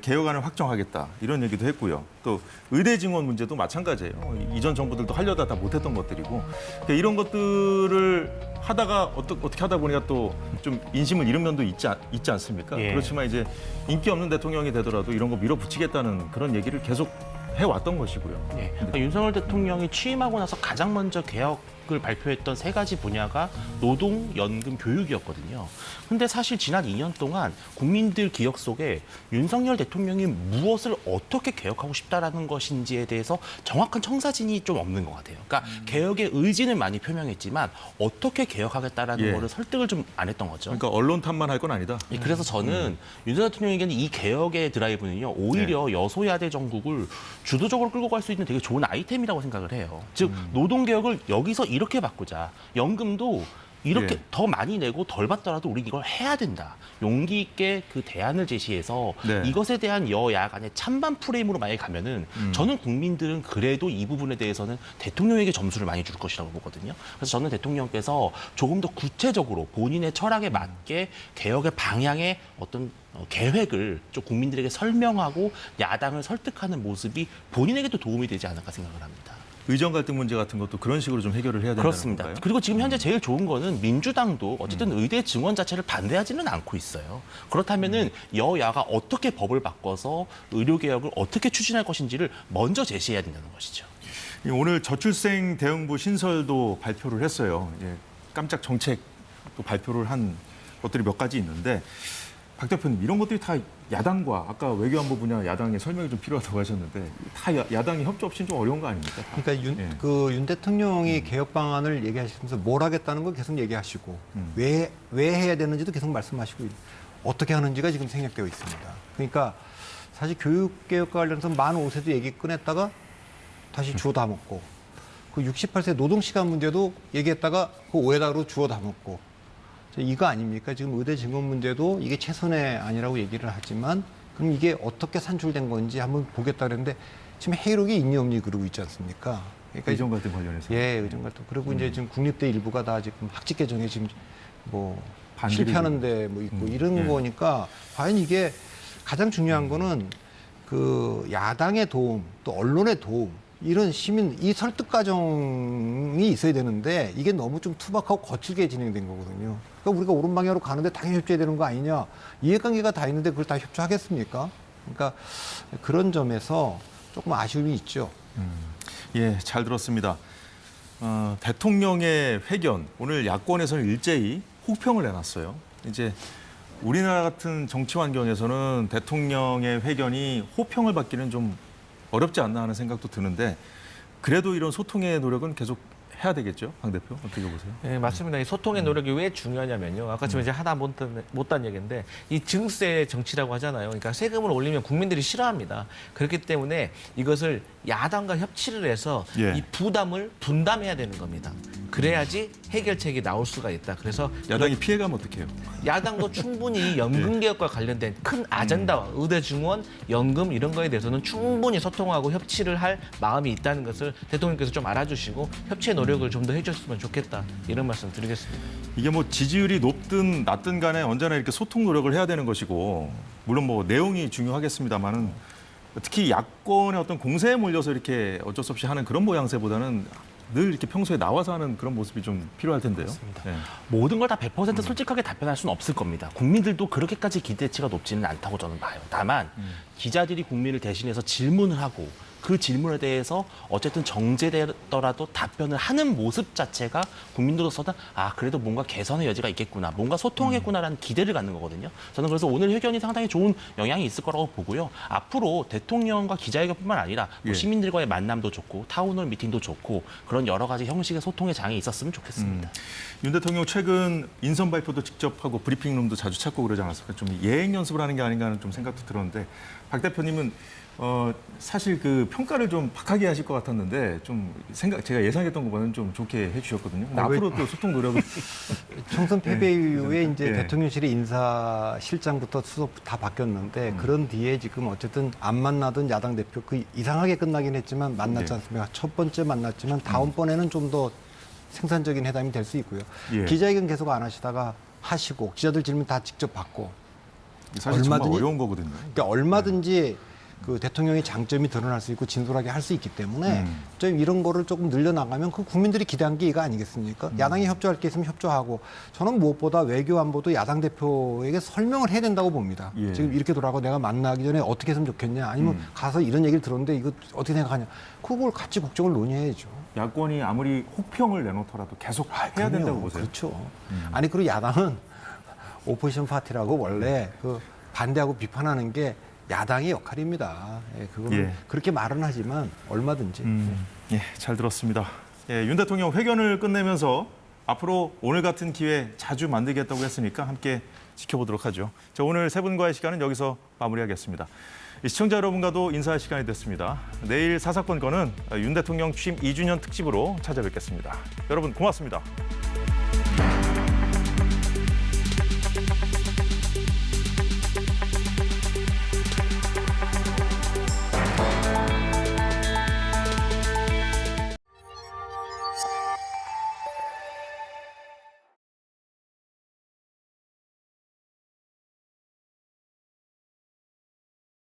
개혁안을 확정하겠다 이런 얘기도 했고요. 또 의대 증원 문제도 마찬가지예요. 이전 정부들도 하려다 다 못했던 것들이고 그러니까 이런 것들을 하다가 어떻게 하다 보니까 또 좀 인심을 잃은 면도 있지 않습니까? 예. 그렇지만 이제 인기 없는 대통령이 되더라도 이런 거 밀어붙이겠다는 그런 얘기를 계속 해왔던 것이고요. 예. 그러니까 윤석열 대통령이 취임하고 나서 가장 먼저 개혁을 발표했던 세 가지 분야가 노동, 연금, 교육이었거든요. 근데 사실 지난 2년 동안 국민들 기억 속에 윤석열 대통령이 무엇을 어떻게 개혁하고 싶다라는 것인지에 대해서 정확한 청사진이 좀 없는 것 같아요. 그러니까 개혁의 의지는 많이 표명했지만 어떻게 개혁하겠다라는 예. 거를 설득을 좀 안 했던 거죠. 그러니까 언론 탓만 할 건 아니다. 예, 그래서 저는 윤석열 대통령에게는 이 개혁의 드라이브는요, 오히려 여소야대 정국을 주도적으로 끌고 갈 수 있는 되게 좋은 아이템이라고 생각을 해요. 즉, 노동개혁을 여기서 이렇게 바꾸자. 연금도 이렇게 예. 더 많이 내고 덜 받더라도 우리 이걸 해야 된다. 용기 있게 그 대안을 제시해서 네. 이것에 대한 여야 간의 찬반 프레임으로 만약에 가면은 저는 국민들은 그래도 이 부분에 대해서는 대통령에게 점수를 많이 줄 것이라고 보거든요. 그래서 저는 대통령께서 조금 더 구체적으로 본인의 철학에 맞게 개혁의 방향의 어떤 계획을 좀 국민들에게 설명하고 야당을 설득하는 모습이 본인에게도 도움이 되지 않을까 생각을 합니다. 의정 갈등 문제 같은 것도 그런 식으로 좀 해결을 해야 된다는 그렇습니다. 건가요? 그리고 지금 현재 제일 좋은 거는 민주당도 어쨌든 의대 증원 자체를 반대하지는 않고 있어요. 그렇다면은 여야가 어떻게 법을 바꿔서 의료 개혁을 어떻게 추진할 것인지를 먼저 제시해야 된다는 것이죠. 오늘 저출생 대응부 신설도 발표를 했어요. 이제 깜짝 정책도 발표를 한 것들이 몇 가지 있는데 박 대표님 이런 것들이 다 야당과 아까 외교안보 분야 야당의 설명이 좀 필요하다고 하셨는데 다 야당이 협조 없이는 좀 어려운 거 아닙니까? 그러니까 윤 대통령이 개혁 방안을 얘기하시면서 뭘 하겠다는 걸 계속 얘기하시고 왜 해야 되는지도 계속 말씀하시고 어떻게 하는지가 지금 생략되어 있습니다. 그러니까 사실 교육 개혁과 관련해서 만 5세도 얘기 꺼냈다가 다시 주워 다 먹고 그 68세 노동 시간 문제도 얘기했다가 그 5에다가로 주워 다 먹고 이거 아닙니까? 지금 의대 증원 문제도 이게 최선의 아니라고 얘기를 하지만 그럼 이게 어떻게 산출된 건지 한번 보겠다 그랬는데 지금 회의록이 있니 없니 그러고 있지 않습니까? 그러니까 의정 갈등 관련해서. 예, 의정 갈등. 그리고 이제 지금 국립대 일부가 다 지금 학직 개정에 지금 뭐 반대로 실패하는데 뭐 있고 이런 예. 거니까 과연 이게 가장 중요한 거는 그 야당의 도움 또 언론의 도움 이런 시민 이 설득 과정이 있어야 되는데 이게 너무 좀 투박하고 거칠게 진행된 거거든요. 그러니까 우리가 옳은 방향으로 가는데 당연히 협조해야 되는 거 아니냐. 이해관계가 다 있는데 그걸 다 협조하겠습니까? 그러니까 그런 점에서 조금 아쉬움이 있죠. 예, 잘 들었습니다. 대통령의 회견, 오늘 야권에서는 일제히 혹평을 내놨어요. 이제 우리나라 같은 정치 환경에서는 대통령의 회견이 호평을 받기는 좀 어렵지 않나 하는 생각도 드는데 그래도 이런 소통의 노력은 계속 해야 되겠죠, 강 대표 어떻게 보세요? 네, 맞습니다. 이 소통의 노력이 왜 중요하냐면요. 아까 지금 이제 하다 못한 얘기인데 이 증세 정치라고 하잖아요. 그러니까 세금을 올리면 국민들이 싫어합니다. 그렇기 때문에 이것을 야당과 협치를 해서 예. 이 부담을 분담해야 되는 겁니다. 그래야지 해결책이 나올 수가 있다. 그래서 야당이 피해가면 어떡해요? 야당도 충분히 연금 개혁과 관련된 큰 아젠다와 의대 증원, 연금 이런 거에 대해서는 충분히 소통하고 협치를 할 마음이 있다는 것을 대통령께서 좀 알아주시고 협치의 노력을 좀 더 해줬으면 좋겠다. 이런 말씀 드리겠습니다. 이게 뭐 지지율이 높든 낮든 간에 언제나 이렇게 소통 노력을 해야 되는 것이고 물론 뭐 내용이 중요하겠습니다만은 특히 야권의 어떤 공세에 몰려서 이렇게 어쩔 수 없이 하는 그런 모양새보다는 늘 이렇게 평소에 나와서 하는 그런 모습이 좀 필요할 텐데요. 네. 모든 걸 다 100% 솔직하게 답변할 수는 없을 겁니다. 국민들도 그렇게까지 기대치가 높지는 않다고 저는 봐요. 다만 기자들이 국민을 대신해서 질문을 하고 그 질문에 대해서 어쨌든 정제되더라도 답변을 하는 모습 자체가 국민들로서는 그래도 뭔가 개선의 여지가 있겠구나, 뭔가 소통하겠구나라는 기대를 갖는 거거든요. 저는 그래서 오늘 회견이 상당히 좋은 영향이 있을 거라고 보고요. 앞으로 대통령과 기자회견뿐만 아니라 또 예. 시민들과의 만남도 좋고 타운홀 미팅도 좋고 그런 여러 가지 형식의 소통의 장이 있었으면 좋겠습니다. 윤 대통령 최근 인선 발표도 직접 하고 브리핑룸도 자주 찾고 그러지 않았습니까? 좀 예행 연습을 하는 게 아닌가 하는 좀 생각도 들었는데 박 대표님은 사실 그 평가를 좀 박하게 하실 것 같았는데 좀 제가 예상했던 것보다는 좀 좋게 해주셨거든요. 근데 앞으로 또 소통 노력을 총선 패배 이후에 이제 예. 대통령실의 인사실장부터 수석 다 바뀌었는데 그런 뒤에 지금 어쨌든 안 만나던 야당 대표 이상하게 끝나긴 했지만 만났지 네. 않습니까? 첫 번째 만났지만 다음번에는 좀 더 생산적인 회담이 될 수 있고요. 예. 기자회견 계속 안 하시다가 하시고 기자들 질문 다 직접 받고 사실 정말 얼마든지- 어려운 거거든요. 그러니까 얼마든지 그 대통령의 장점이 드러날 수 있고 진솔하게 할 수 있기 때문에 좀 이런 거를 조금 늘려나가면 그 국민들이 기대한 게 이거 아니겠습니까? 야당이 협조할 게 있으면 협조하고 저는 무엇보다 외교 안보도 야당 대표에게 설명을 해야 된다고 봅니다. 예. 지금 이렇게 돌아가고 내가 만나기 전에 어떻게 했으면 좋겠냐 아니면 가서 이런 얘기를 들었는데 이거 어떻게 생각하냐 그걸 같이 국정을 논의해야죠. 야권이 아무리 혹평을 내놓더라도 계속 해야 된다고 보세요. 그렇죠. 아니 그리고 야당은 오포지션 파티라고 원래 그 반대하고 비판하는 게 야당의 역할입니다. 예, 그거는 예. 그렇게 말은 하지만 얼마든지. 예, 잘 들었습니다. 예, 윤 대통령 회견을 끝내면서 앞으로 오늘 같은 기회 자주 만들겠다고 했으니까 함께 지켜보도록 하죠. 자, 오늘 세 분과의 시간은 여기서 마무리하겠습니다. 시청자 여러분과도 인사할 시간이 됐습니다. 내일 사사건건은 윤 대통령 취임 2주년 특집으로 찾아뵙겠습니다. 여러분 고맙습니다.